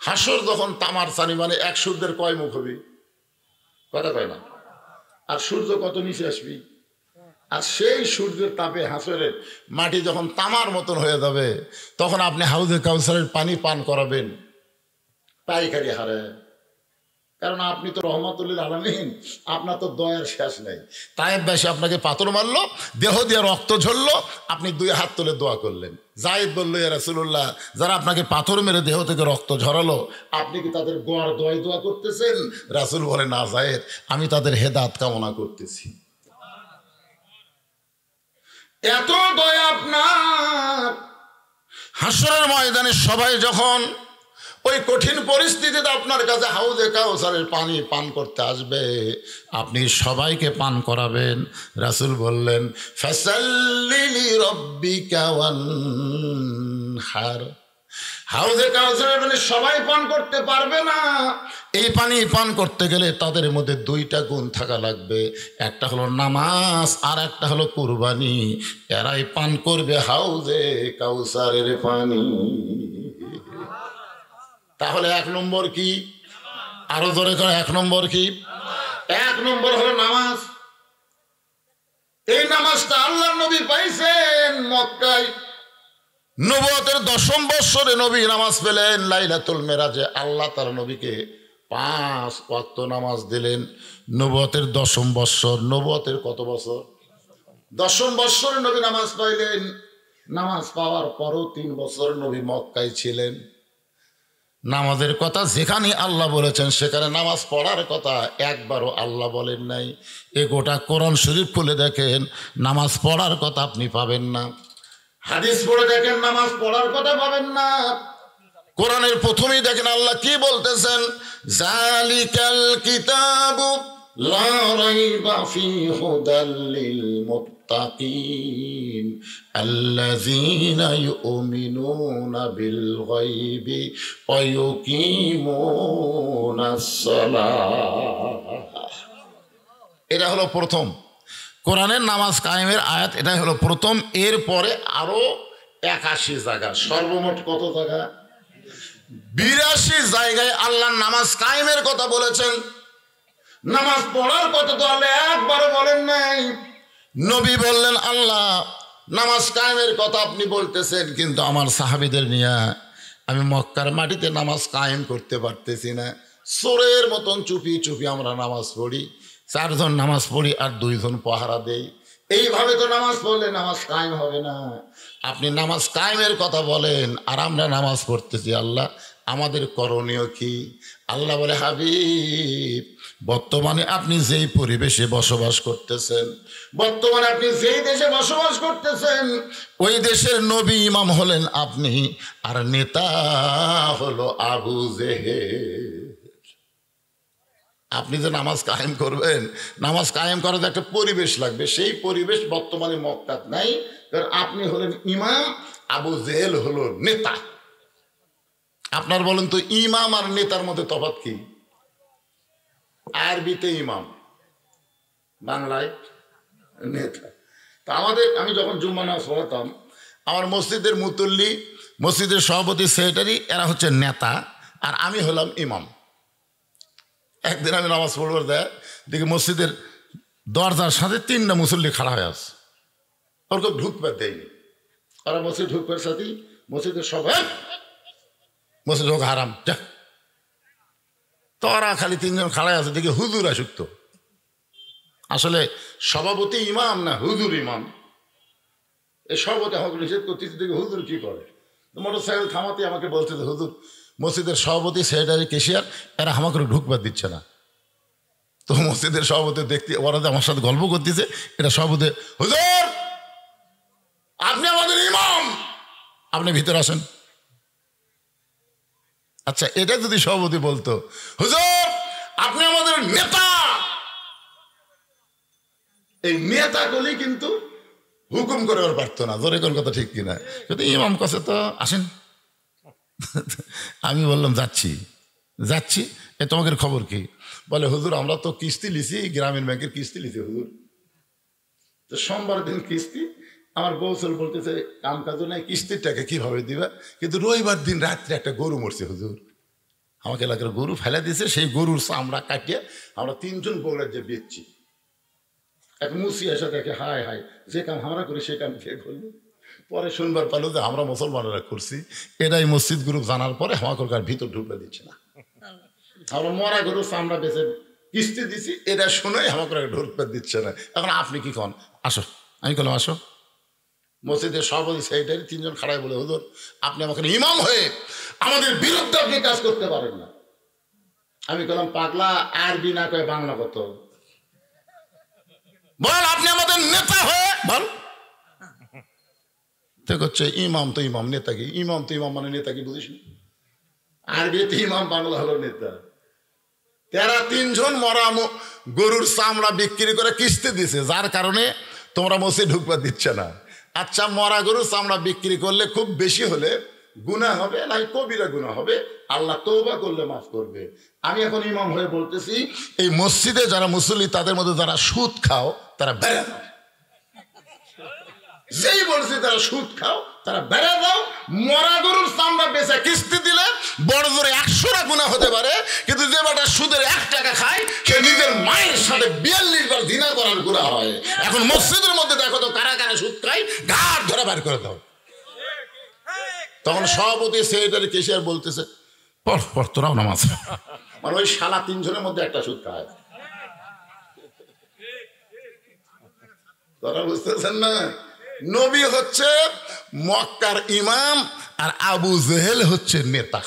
হাসর যখন তামার সানি মানে এক সূর্যের কয় মুখ হবে? কথা কয় না? আর সূর্য কত নিচে আসবি, আর সেই সূর্যের তাপে হাসরের মাটি যখন তামার মতন হয়ে যাবে তখন আপনি হাউজে কাউসারের পানি পান করাবেন পাইকারি হারে, কারণ আপনি তো রহমাতুল লিল আলামিন, আপনার তো দয়ার শেষ নেই। তায়েব বেশি আপনাকে পাথর মারলো, দেহ দিয়ে রক্ত ঝরলো, আপনি দুই হাত তুলে দোয়া করলেন। জায়েদ বলল ইয়া রাসূলুল্লাহ, যারা আপনাকে পাথর মেরে দেহ থেকে রক্ত ঝরালো আপনি কি তাদের গোয়ার দোয়া করতেছেন? রাসূল বলে না জায়েদ, আমি তাদের হেদায়েত কামনা করতেছি। এত দয়া আপনার। হাসরের ময়দানে সবাই যখন ওই কঠিন পরিস্থিতিতে আপনার কাছে হাউজে কাউসারের পানি পান করতে আসবে, আপনি সবাইকে পান করাবেন। রাসূল বললেন ফাসাল্লি লিরাব্বিকা ওয়ানহার। হাউজে কাউসারের পানি সবাই পান করতে পারবে না। এই পানি পান করতে গেলে তাদের মধ্যে দুইটা গুণ থাকা লাগবে, একটা হলো নামাজ আর একটা হলো কুরবানি। এরাই পান করবে হাউজে কাউসারের পানি। তাহলে এক নম্বর কি? আরো জোরে করে, এক নম্বর কি? এক নম্বর হলো নামাজ। এই নামাজটা আল্লাহর নবী পাইছেন মক্কায়। নবুয়তের 10ম বৎসরে নবী নামাজ পেলেন। লাইলাতুল মেরাজে আল্লাহ তার নবীকে 5 ওয়াক্ত নামাজ দিলেন। নবুয়তের 10ম বৎসর। নবুয়তের কত বছর? 10ম বৎসরে নবী নামাজ পাইলেন। নামাজ পাওয়ার পরও 3 বছর নবী মক্কায় ছিলেন। নামাজের কথা যেখানে আল্লাহ বলেছেন সেখানে নামাজ পড়ার কথা একবারও আল্লাহ বলেন নাই। এ গোটা কোরআন শরীফ খুলে দেখেন, নামাজ পড়ার কথা আপনি পাবেন না। হাদিস পড়ে দেখেন, নামাজ পড়ার কথা পাবেন না। কোরআনের প্রথমেই দেখেন আল্লাহ কি বলতেছেন, জালিকাল কিতাবু লা রাইবা ফীহি হুদাল লিল মুত্তাকিন আল্লাযীনা ইউমিনুনা বিল গায়বি ওয়া ইউকিমুনাস সালাহ। এটা হলো প্রথম কোরআনের নামাজ কায়েমের আয়াত। এটাই হলো প্রথম। এরপরে আরো 81 জায়গা, সর্বমোট কত জায়গা? 82 জায়গায় আল্লাহ নামাজ কায়েমের কথা বলেছেন। নামাজ পড়ার কথা তো আল্লাহ একবারও বলেন নাই। নবী বললেন আল্লাহ নামাজ কায়েমের কথা আপনি বলতেছেন, কিন্তু আমার সাহাবীদের নিয়ে আমি মক্কার মাটিতে নামাজ কায়েম করতে পারতেছি না। চোরের মতন চুপি চুপি আমরা নামাজ পড়ি। 4 জন নামাজ পড়ি আর 2 জন পাহারা দেই। এইভাবে তো নামাজ পড়লে নামাজ কায়েম হবে না। আপনি নামাজ কায়েমের কথা বলেন আর আমরা নামাজ পড়তেছি। আল্লাহ আমাদের করণীয় কি? আল্লাহ বলে, হাবিব, বর্তমানে আপনি যেই পরিবেশে বসবাস করতেছেন, বর্তমানে আপনি যেই দেশে বসবাস করতেছেন, ওই দেশের নবী ইমাম হলেন আপনি, আর নেতা হলো আবু জেহেল। আপনি যে নামাজ কায়েম করবেন, নামাজ কায়েম করার একটা পরিবেশ লাগবে, সেই পরিবেশ বর্তমানে মক্কাত নাই। কারণ আপনি হলেন ইমাম, আবু জেহেল হলো নেতা। আপনার বলেন তো ইমাম আর নেতার মধ্যে তফাৎ কি? আরবিতে ইমাম, বাংলায় নেতা। তা আমি যখন জুম্মা নামাজ পড়াতাম, আমার মসজিদের মুতল্লি, মসজিদের সভাপতি, সেক্রেটারি, এরা হচ্ছে নেতা, আর আমি হলাম ইমাম। একদিন আমি নামাজ পড়বার দেয় দেখি মসজিদের দরজার সাথে 3টা মুসল্লি খাড়া হয়ে আছে, ওর কেউ ঢুকবার দেয়নি। ওরা মসজিদ ঢুকবার সাথেই মসজিদের সবাই মসজিদ হোক হারাম যা, তো ওরা খালি 3জন খাড়াই আছে, দেখি হুজুর আসুক্ত। আসলে সভাপতি ইমাম না হুজুর ইমাম। এই সভাপতি আমাকে নিষেধ করতেছে, দেখি হুজুর কি করে। মোটর সাইকেল থামাতে আমাকে বলছে যে হুজুর, মসজিদের সভাপতি, সেক্রেটারি, কেশিয়ার, এরা আমাকে ঢুকবার দিচ্ছে না। তো মসজিদের সভাপতি দেখতে, ওরা আমার সাথে গল্প করতেছে, এটা সভাপতি, হুজুর আপনি আমাদের ইমাম, আপনি ভিতরে আসেন। আচ্ছা, এটা যদি সভাপতি বলতো, হুজুর আপনি আমাদের নেতা, এই নেতাগুলি কিন্তু হুকুম করে আর পারতো না। জোরে কোন কথা ঠিক কিনা? যদি ইমাম কাছে তো আসেন। আমি বললাম যাচ্ছি। এ তোমাদের খবর কি? বলে, হুজুর আমরা তো কিস্তি লিছি, গ্রামীণ ব্যাংকের কিস্তি লিছি হুজুর। তো সোমবার দিন কিস্তি, আমার বৌসল বলতেছে কাম কাজ নাই, কিস্তির টাকা কিভাবে দিবা? কিন্তু রবিবার দিন রাত্রে একটা গরু মরছে হুজুর, আমাকে এলাকার গরু ফেলে দিয়েছে, সেই গরুর চামড়া কাটিয়ে আমরা 3জন বগুড়ার যে বেচছি। এক মুসি এসে দেখে, হায় হায়, যে কাম আমরা করি সে কাম কে করলো? পরে শুনবার পারলো যে আমরা মুসলমানেরা করছি। এটাই মসজিদ গ্রুপ জানার পরে আমাকে ভিতর ঢুকলে দিচ্ছে না। আমরা মরা গরু চামড়া বেচে কিস্তি দিছি, এটা শুনে আমাকে ঢুকতে দিচ্ছে না। এখন আপনি কি কন? আসো। আমি বললাম আসো। মসজিদের সভাপতি, সেক্রেটারি 3জন খাড়াই বলে, হুজুর আপনি আমাকে ইমাম হয়ে আমাদের বিরুদ্ধে আপনি কাজ করতে পারেন না। আমি বললাম, পাগলা, আরবি না কয়ে বাংলা কত বল, আপনি আমাদের নেতা হয়ে বল। হচ্ছে ইমাম তো ইমাম, নেতা কি? ইমাম তো ইমাম মানে নেতা কি বুঝিস? আরবিতে ইমাম, বাংলা হলো নেতা। তারা 3জন মরা গরুর চামড়া বিক্রি করে কিস্তি দিছে, যার কারণে তোমরা মসজিদ ঢুকবার দিচ্ছে না। আচ্ছা, মরা গরুর চামড়া বিক্রি করলে খুব বেশি হলে গুনাহ হবে, নাই কবিরা গুনাহ হবে, আল্লাহ তওবা করলে মাফ করবে। আমি এখন ইমাম হয়ে বলতেছি, এই মসজিদে যারা মুসল্লি, তাদের মধ্যে যারা সুদ খাও তারা বেড়ে যাও। যেই বলছি তারা সুদ খাও তারা বেড়ে যাও। মরা গরুর চামড়া বেচা কিস্তি দিলে বড় জোরে 100টা গুনাহ হতে পারে, কিন্তু যে বেটা সুদের 1 টাকা খায় সে নিজের মায়ের সাথে 42 বার জিনা করার গুনাহ হয়। এখন মসজিদের মধ্যে দেখো তো কারা কারা সুদ খায়, ঘাট ধরে বার করে দাও। তখন সভাপতি, সেক্রেটারি, কেশিয়ার বলতেছে, পড় তোরাও নামাজ। মানে ওই শালা 3জনের মধ্যে একটা সুদ খায়। তোরা বুঝতেছেন না? নবী হচ্ছে মক্কার ইমাম আর আবু জেহেল হচ্ছে নেতা।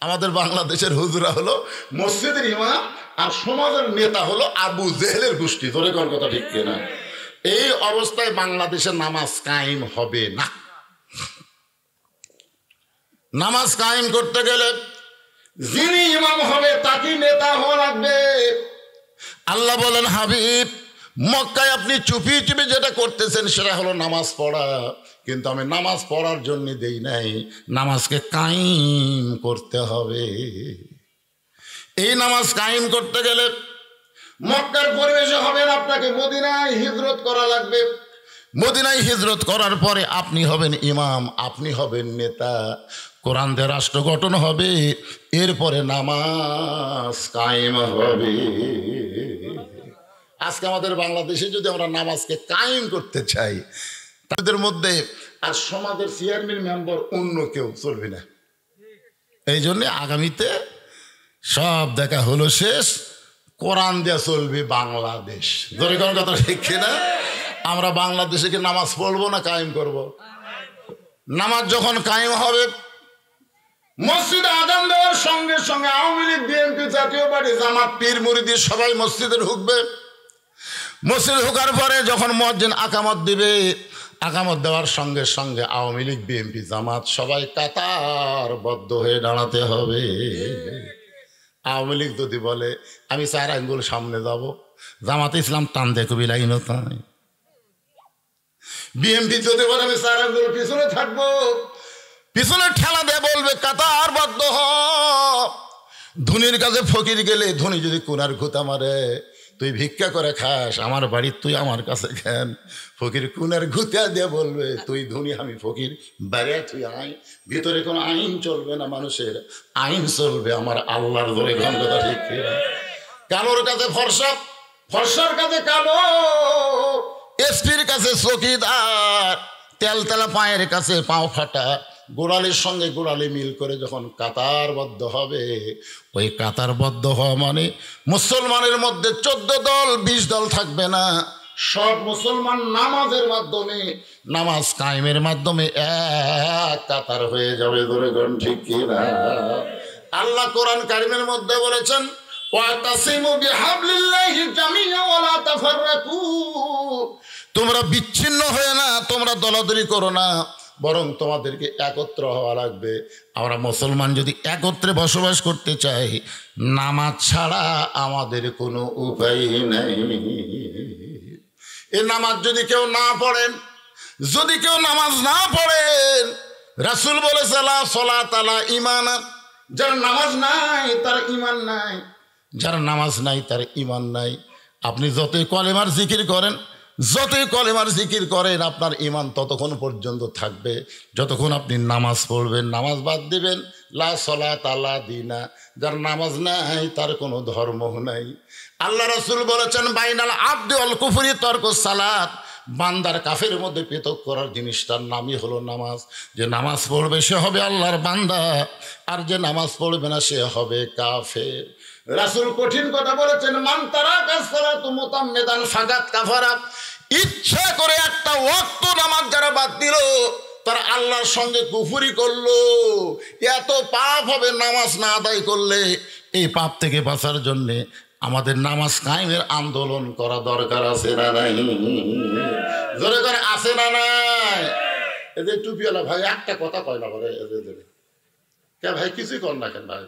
আমাদের বাংলাদেশের হুজুরা হলো মসজিদের ইমাম আর সমাজের নেতা হলো আবু জেহেলের গোষ্ঠী। ধরে কোন কথা ঠিক কিনা? এই অবস্থায় বাংলাদেশের নামাজ কায়েম হবে না। নামাজ কায়েম করতে গেলে যিনি ইমাম হবে তাকে নেতা হওয়া লাগবে। আল্লাহ বলেন, হাবিব মক্কায় আপনি চুপি চুপি যেটা করতেছেন সেটা হলো নামাজ পড়া, কিন্তু আমি নামাজ পড়ার জন্য দেই নাই, নামাজকে কায়েম করতে হবে। এই নামাজ কায়েম করতে গেলে মক্কার পরিবেশে হবে না, আপনাকে মদিনায় হিজরত করা লাগবে। মদিনায় হিজরত করার পরে আপনি হবেন ইমাম, আপনি হবেন নেতা, কোরআন দিয়ে রাষ্ট্র গঠন হবে, এরপরে নামাজ কায়েম হবে। আজকে আমাদের বাংলাদেশে যদি আমরা নামাজকে কায়েম করতে চাই, তাদের মধ্যে আর সমাজের চেয়ারম্যান মেম্বার অন্য কেউ চলবে না। এই জন্য আগামীতে সব দেখা হলো শেষ, কোরআন দিয়ে চলবে বাংলাদেশ। ধরে কোন কথা ঠিক না? আমরা বাংলাদেশে কি নামাজ পড়বো না কায়েম করব? নামাজ যখন কায়েম হবে, মসজিদে আযান দেওয়ার সঙ্গে সঙ্গে আওয়ামী লীগ, বিএনপি, জাতীয় পার্টি, জামাত, পীর মুরিদি সবাই মসজিদে ঢুকবে। মসজিদে ঢোকার পরে যখন মুয়াজ্জিন আকামত দিবে, আকামত দেওয়ার সঙ্গে সঙ্গে আওয়ামী লীগ, বিএনপি, জামাত সবাই কাতারবদ্ধ হয়ে দাঁড়াতে হবে। আওয়ামী লীগ যদি বলে আমি 4 আঙ্গুল সামনে যাব, জামাতে ইসলাম টান দেখো বিলাইন তাই। বিএনপি যদি বলে আমি 4 আঙ্গুল পিছনে থাকবো, পিছনে ঠেলা দিয়ে বলবে কাতারবদ্ধ হ। ধনীর কাছে ফকির গেলে ধনী যদি কোনার ঘুতা মারে, তুই ভিক্ষা করে খাস, আমার বাড়ির তুই আমার কাছে খান। ফকির কোনার ঘুতা দিয়ে বলবে তুই ধনী আমি ফকির, বাইরে তুই আইন। ভিতরে কোনো আইন চলবে না, মানুষের আইন চলবে আমার আল্লাহর ধরে। ঘন কথা ঠিক কিনা? কালোর কাছে ফর্সা, ফর্সার কাছে কালো, এসপির কাছে চকিদার, তেলতেলা পায়ের কাছে পাও ফাটা। গোড়ালির সঙ্গে গোড়ালি মিল করে যখন কাতারবদ্ধ হবে, ওই কাতারবদ্ধ হওয়া মানে মুসলমানের মধ্যে 14 দল 20 দল থাকবে না। সব মুসলমান নামাজের মাধ্যমে, নামাজ কায়েমের মাধ্যমে এক কাতার হয়ে যাবে। ধরে গণ ঠিক কিনা? আল্লাহ কোরআন কারিমের মধ্যে বলেছেন ওয়াতাসিমু বিহাবলিল্লাহি জামিআ ওয়া লা তাফাররাকু। তোমরা বিচ্ছিন্ন হয়ে না, তোমরা দলাদলি করো না, বরং তোমাদেরকে একত্র হওয়া লাগবে। আমরা মুসলমান যদি একত্রে বসবাস করতে চাই, নামাজ ছাড়া আমাদের কোনো উপায় নেই। এই নামাজ যদি কেউ না পড়েন, যদি কেউ নামাজ না পড়েন, রাসূল বলেছে লা সালাতা লা ঈমান, যার নামাজ নাই তার ঈমান নাই, যার নামাজ নাই তার ঈমান নাই। আপনি যতই কলেমার জিকির করেন, যতই কলেমার জিকির করেন, আপনার ঈমান ততক্ষণ পর্যন্ত থাকবে যতক্ষণ আপনি নামাজ পড়বেন। নামাজ বাদ দিবেন, লা সালাতা লা দীনা, যার নামাজ নাই তার কোনো ধর্ম নাই। আল্লাহ রাসূল বলেছেন বাইনাল আবদি ওয়াল কুফরি তারকুস সালাত, বান্দার কাফের মধ্যে পৃথক করার জিনিসটার নামই হলো নামাজ। যে নামাজ পড়বে সে হবে আল্লাহর বান্দা, আর যে নামাজ পড়বে না সে হবে কাফের। রাসূল কঠিন কথা বলেছেন, মান তারাকা সালাতু মুতাম্মিদান ফাকাত কাফারা। ইচ্ছা করে একটা ওয়াক্ত নামাজ যারা বাদ দিল, তারা আল্লাহর সঙ্গে কুফরি করলো। এত পাপ হবে নামাজ না আদায় করলে। এই পাপ থেকে বাঁচার জন্যে আমাদের নামাজ কায়েমের আন্দোলন করা দরকার আছে না নাই? জোরে করে আছে না নাই? এদের টুপিওয়ালা ভাই একটা কথা কয় না বলে, এদের কে ভাই কিছুই কর না কেন ভাই?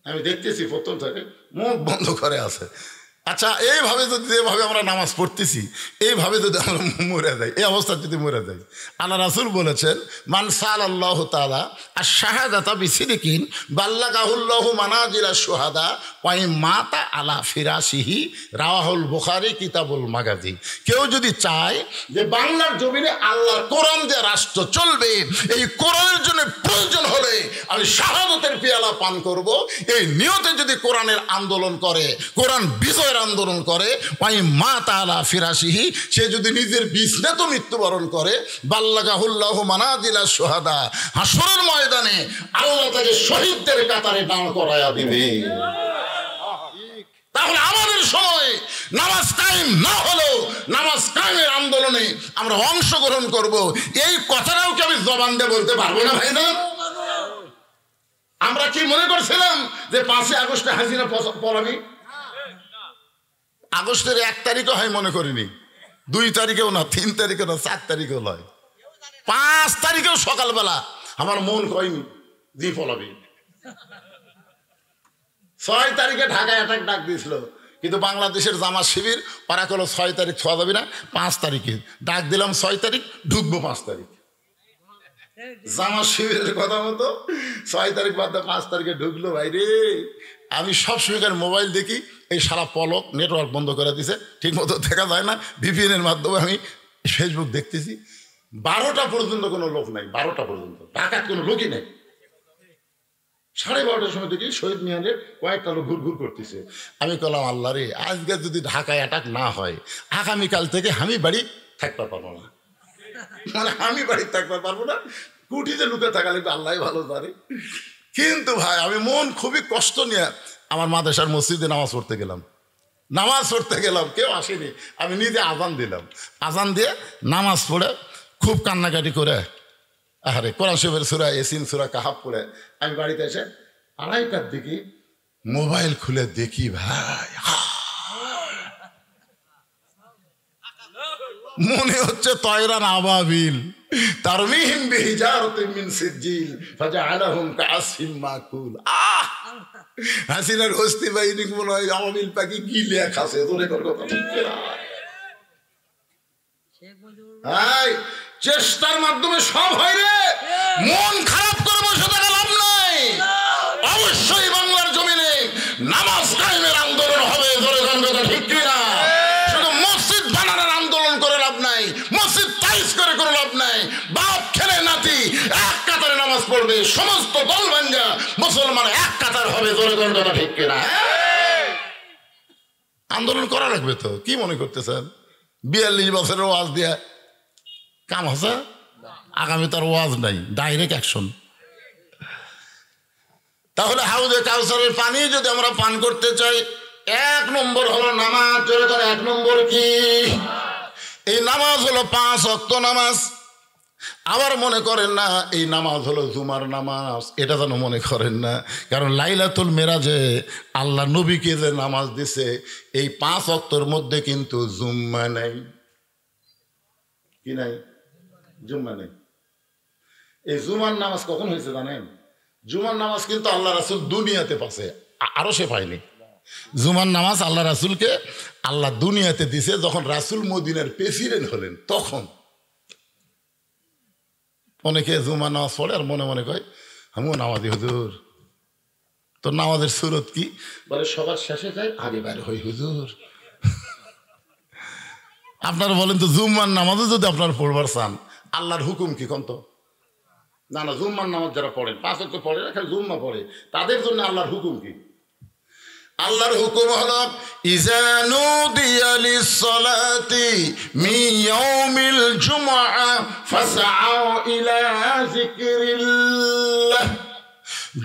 আমি দেখতেছি প্রথম থেকে মুখ বন্ধ করে আছে। আচ্ছা, এইভাবে যদি, যেভাবে আমরা নামাজ পড়তেছি, এইভাবে যদি আমরা মরে যাই, এই অবস্থা যদি মরে যাই, আল্লাহ রাসূল বলেছেন মান সাআলাল্লাহু তাআলা আশ-শাহাদাতা বিসিদকিন বাল্লাগাহুল্লাহু মানাজিলা শুহাদা ওয়া মাতা আলা ফিরাশিহি, রাওয়াহুল বুখারী কিতাবুল মাগাজি। কেউ যদি চায় যে বাংলার জমিনে আল্লাহর কোরআন দিয়ে রাষ্ট্র চলবে, এই কোরআনের জন্য প্রয়োজন হলে আমি শাহাদাতের পেয়ালা পান করব, এই নিয়তে যদি কোরআনের আন্দোলন করে, কোরআন বিজয়ের আন্দোলন করে, ওয়াই মা তাআলা ফিরাশিহি, সে যদি নিজের বিছনাতে মৃত্যুবরণ করে, বাল্লাগাহুল্লাহু মানাজিলা শুহাদা, হাসরের ময়দানে আল্লাহ তাকে শহীদদের কাতারে দাঁড় করায়া দিবে। তাহলে আমাদের সময় নামাজ কায়েম না হলেও নামাজ কায়েমের আন্দোলনে আমরা অংশগ্রহণ করব। এই কথাটাও কি আমি জবান দিয়ে বলতে পারবো না ভাই? না, আমরা কি মনে করছিলাম যে 5 আগস্টে হাসিনা পলাবি? আগস্টের 1 তারিখও হয় মনে করিনি, 2 তারিখেও না, 3 তারিখেও না, 4 তারিখেও নয়, 5 তারিখেও সকালবেলা আমার মন কয়নি যে পলাবি। 6 তারিখে ঢাকায় অ্যাটাক ডাক দিয়েছিল, কিন্তু বাংলাদেশের জামাত শিবির ওরা করলো 6 তারিখ ছোঁয়া যাবে না, 5 তারিখে ডাক দিলাম, 6 তারিখ ঢুকবো 5 তারিখ। জামাত শিবিরের কথা মতো 6 তারিখ বাদ 5 তারিখে ঢুকলো। ভাই রে, আমি সবসময় মোবাইল দেখি, এই সারা পলক নেটওয়ার্ক বন্ধ করে দিছে, ঠিক মতো দেখা যায় না। ভিপিএনের মাধ্যমে আমি ফেসবুক দেখতেছি, 12টা পর্যন্ত কোনো লোক নাই, 12টা পর্যন্ত ঢাকার কোনো লোকই নেই। 12:30টার সময় দেখি শহীদ মিনারের কয়েকটা লোক ঘুর ঘুর করতেছে। আমি বললাম আল্লাহ রে, আজকে যদি ঢাকায় অ্যাটাক না হয়, আগামীকাল থেকে আমি বাড়ি থাকতে পারবো না, মানে আমি বাড়ি থাকতে পারবো না। কুটিতে লুকে থাকা লাগবে, আল্লাহ ভালো জানে। কিন্তু ভাই আমি মন খুবই কষ্ট নিয়ে আমার মাদ্রাসার মসজিদে নামাজ পড়তে গেলাম, কেউ আসেনি, আমি নিজে আজান দিলাম, আজান দিয়ে নামাজ পড়ে খুব কান্নাকাটি করে আরে কোরআন শরীফের সূরা ইয়াসিন সূরা কাহাফ পড়ে আমি বাড়িতে এসে 2:30টার দিকে মোবাইল খুলে দেখি ভাই মনে হচ্ছে তয়রান আবাবিল তারমিহিম বিহিজারাতিন মিন সিজ্জিল ফাজআলাহুম কাআসফিন মাকুল। হাসিনার হস্তি বাহিনী মনে হয় আবাবিল পাখি গিলে খাসে তোরে কথা চেষ্টার মাধ্যমে সব হয় রে। মন খারাপ করে বসে থাকা লাভ নাই, অবশ্যই বাংলার জমিনে নামাজ কায়েমের আন্দোলন হবে। ধরে কথা ঠিক কিনা? শুধু মসজিদ বানানোর আন্দোলন করে লাভ নাই, মসজিদ তাইজ করে কোনো লাভ নাই। বাপ খেলে নাতি এক কাতারে নামাজ পড়বে, সমস্ত দল ভাঙ্গা মুসলমান এক কাতার হবে। ধরে কথা ঠিক কিনা? আন্দোলন করা লাগবে তো। কি মনে করতেছেন 42 বছরের ওয়াজ দিয়া কাম আছে? আগামী তার ওয়াজ নাই, ডাইরেক্ট অ্যাকশন। তাহলে হাউজে কাউসারের পানি যদি আমরা পান করতে চাই, 1 নম্বর হলো নামাজ। জোরে করে 1 নম্বর কি? এই নামাজ হলো 5 ওয়াক্ত নামাজ। আবার মনে করেন না এই নামাজ হলো জুমার নামাজ, এটা যেন মনে করেন না। কারণ লাইলাতুল মেরাজে আল্লাহ নবীকে যে নামাজ দিছে এই 5 ওয়াক্তর মধ্যে কিন্তু জুম্মা নাই। কি নাই? জুম্মা নেই। এই জুমার নামাজ কখন হয়েছে জানেন? জুমার নামাজ কিন্তু আল্লাহ রাসূল দুনিয়াতে পাচ্ছে, আরো সে পায়নি। জুমার নামাজ আল্লাহ রাসূলকে আল্লাহ দুনিয়াতে দিছে যখন রাসূল মদিনার প্রেসিডেন্ট হলেন তখন। অনেকে জুমার নামাজ পড়ে আর মনে মনে কয় আমিও নামাজি হুজুর। তো নামাজের সুরত কি? বলে সবার শেষে যায় আগে বাইরে হই হুজুর। আপনারা বলেন তো জুম্মার নামাজও যদি আপনারা পড়বার চান আল্লাহর হুকুম কি কন্ত? না না, জুম্মার নামাজ যারা পড়েন 5 ওয়াক্ত পড়ে না, খালি জুম্মা পড়ে, তাদের জন্য আল্লাহর হুকুম কি? আল্লাহর হুকুম হলো ইযা নুদিয়া লিস-সালাতি মিন ইয়াউমিল জুমআ ফাসআউ ইলা যিকরিল্লাহ।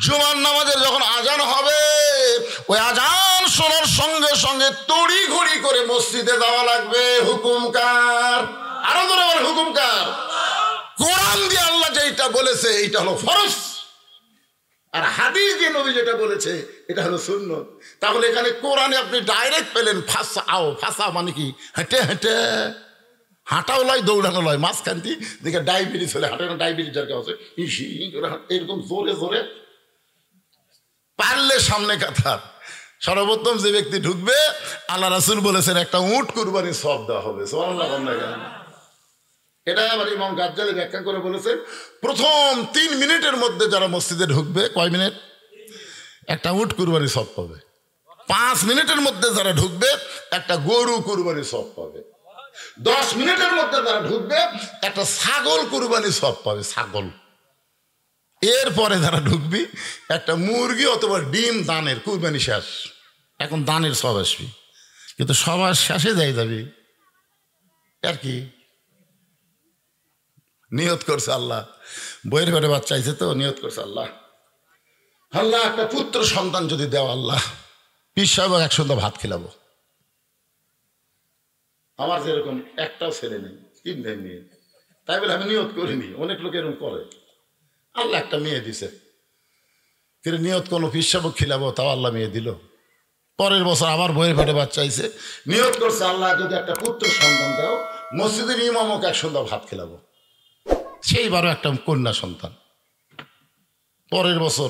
জুমার নামাজের যখন আজান হবে ওই আজান শোনার সঙ্গে সঙ্গে তড়ি ঘড়ি করে মসজিদে যাওয়া লাগবে। হুকুম কার? আরো ধরে বলে হুকুম কার? কোরআন দিয়ে আল্লাহ যেটা বলেছে এইটা হলো ফরজ, আর হাদিস দিয়ে নবী যেটা বলেছে এটা হলো সুন্নত। তাহলে এখানে কোরআনে আপনি ডাইরেক্ট পেলেন ফাসাও। ফাসা মানে কি? হেঁটে হেঁটে, হাঁটাও লয় দৌড়ানো লয়। মাঝখানটি দেখে ডায়াবেটিস হলে হাঁটে না, ডায়াবেটিস যার আছে এরকম জোরে জোরে পারলে সামনে কাতার। সর্বপ্রথম যে ব্যক্তি ঢুকবে আল্লাহ রাসূল বলেছেন একটা উট কুরবানির সওয়াব দেওয়া হবে। সুবহানাল্লাহ। এটা আবার ইমাম গাজ্জালি ব্যাখ্যা করে বলেছেন প্রথম 3 মিনিটের মধ্যে যারা মসজিদে ঢুকবে, কয় মিনিট? একটা উট কুরবানির সওয়াব পাবে। 5 মিনিটের মধ্যে যারা ঢুকবে একটা গরু কুরবানির সওয়াব পাবে। 10 মিনিটের মধ্যে যারা ঢুকবে একটা ছাগল কুরবানির সওয়াব পাবে, ছাগল। এরপরে যারা ঢুকবি একটা মুরগি অথবা ডিম দানের কুরবানি শেষ, এখন দানের সওয়াব আসবি। কিন্তু সবার শেষে যাবি আর কি? নিয়ত করছে আল্লাহ, বইয়ের ঘরে বাচ্চা আইছে তো নিয়ত করছে আল্লাহ আল্লাহ একটা পুত্র সন্তান যদি দেও আল্লাহ, পীর সাহেব একসঙ্গে ভাত খিলাবো। আমার যেরকম একটাও ছেলে নেই, 3 ভাই মেয়ে, তাই বলে আমি নিয়ত করিনি। অনেক লোক এরকম করে। আল্লাহ একটা মেয়ে দিছে, কিন্তু নিয়ত কোনো পীর সাহেব খিলাবো, তাও আল্লাহ মেয়ে দিল। পরের বছর আবার বইয়ের ঘরে বাচ্চা আইছে, নিয়ত করছে আল্লাহ যদি একটা পুত্র সন্তান দাও মসজিদের ইমামকে একসঙ্গে ভাত খিলাবো। সেইবারও একটা কন্যা সন্তান। পরের বছর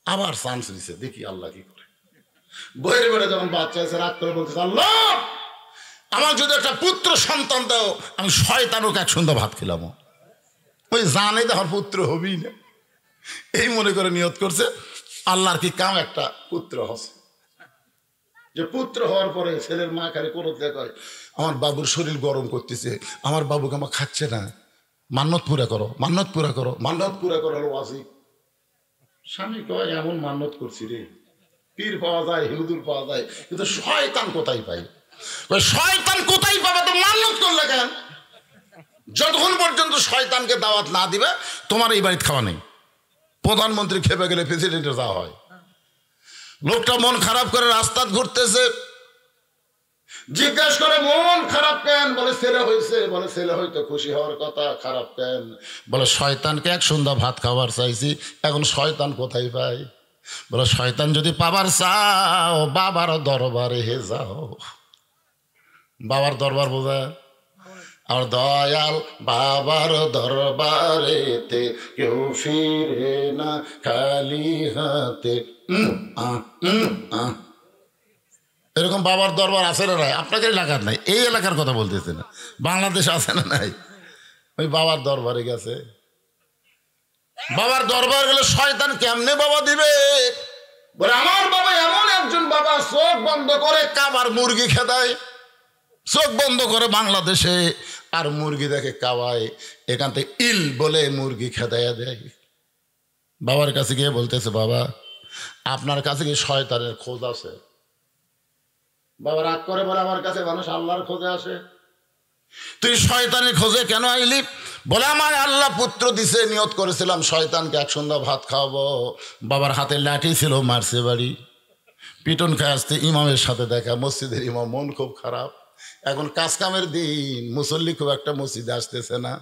আবার চান্স দিছে, দেখি আল্লাহ কি করে। বইয়ের বেড়ে যখন বাচ্চা আছে রাগ করে বলছে আল্লাহ আমার যদি একটা পুত্র সন্তান দাও আমি শয়তানকে একসঙ্গে ভাত খিলাবো। ওই জানে যে আমার পুত্র হবেই না, এই মনে করে নিয়ত করছে। আল্লাহর কি কাম, একটা পুত্র হচ্ছে। যে পুত্র হওয়ার পরে ছেলের মা খালি কোনো দেখায় আমার বাবুর শরীর গরম করতেছে, আমার বাবুকে আমার খাচ্ছে না, মান্নত পুরা করো, মান্নত পুরা করো, মান্নত পুরা করো। হলো ওয়াজিব। স্বামী কয় এমন মান্নত করছি রে, পীর পাওয়া যায়, হিন্দুর পাওয়া যায়, কিন্তু শয়তান কোথায় পাই? শয়তান কোথায় পাবে? তো মান্নত করলে কেন? যতক্ষণ পর্যন্ত শয়তানকে দাওয়াত না দিবে তোমার এই বাড়িতে খাওয়া নেই। প্রধানমন্ত্রী খেপে গেলে প্রেসিডেন্টের যা হয়। লোকটা মন খারাপ করে রাস্তা ঘুরতেছে, জিজ্ঞেস করে মন খারাপ কেন? বলে ছেলে হয়েছে। বলে ছেলে হয়তো খুশি হওয়ার কথা, খারাপ কেন? বলে শয়তানকে এক সন্ধ্যা ভাত খাবার চাইছি, এখন শয়তান কোথায় পাই? বলে শয়তান যদি পাবার চাও বাবার দরবারে হে যাও। বাবার দরবার বোঝা? আর দয়াল বাবার দরবারেতে কেউ ফিরে না খালি হাতে। এরকম বাবার দরবার আছে না নাই? আপনাদের এলাকার নাই, এই এলাকার কথা বলতেছে না, বাংলাদেশ আছে না নাই? ওই বাবার দরবারে গেছে। বাবার দরবার গেলে শয়তান কেমনে বাবা দিবে? বলে আমার বাবা এমন একজন বাবা, চোখ বন্ধ করে কাবার মুরগি খেদায়, চোখ বন্ধ করে বাংলাদেশে আর মুরগি দেখে কাওয়ায়, এখান থেকে ইল বলে মুরগি খেদাইয়া দেয়। বাবার কাছে গিয়ে বলতেছে বাবা আপনার কাছে কি শয়তানের খোঁজ আছে? বাবা রাগ করে বলে আমার কাছে মানুষ আল্লাহর খোঁজে আসে, তুই শয়তানের খোঁজে কেন আইলি? বলে আমার আল্লাহ পুত্র দিছে, নিয়ত করেছিলাম শয়তানকে এক সন্ধ্যা ভাত খাওয়াবো। বাবার হাতে লাঠি ছিল, মারছে বাড়ি, পিটন খায় আসতে ইমামের সাথে দেখা, মসজিদের ইমাম মন খুব খারাপ, এখন কাজ কামের দিন, মুসল্লি খুব একটা মসজিদে আসতেছে না,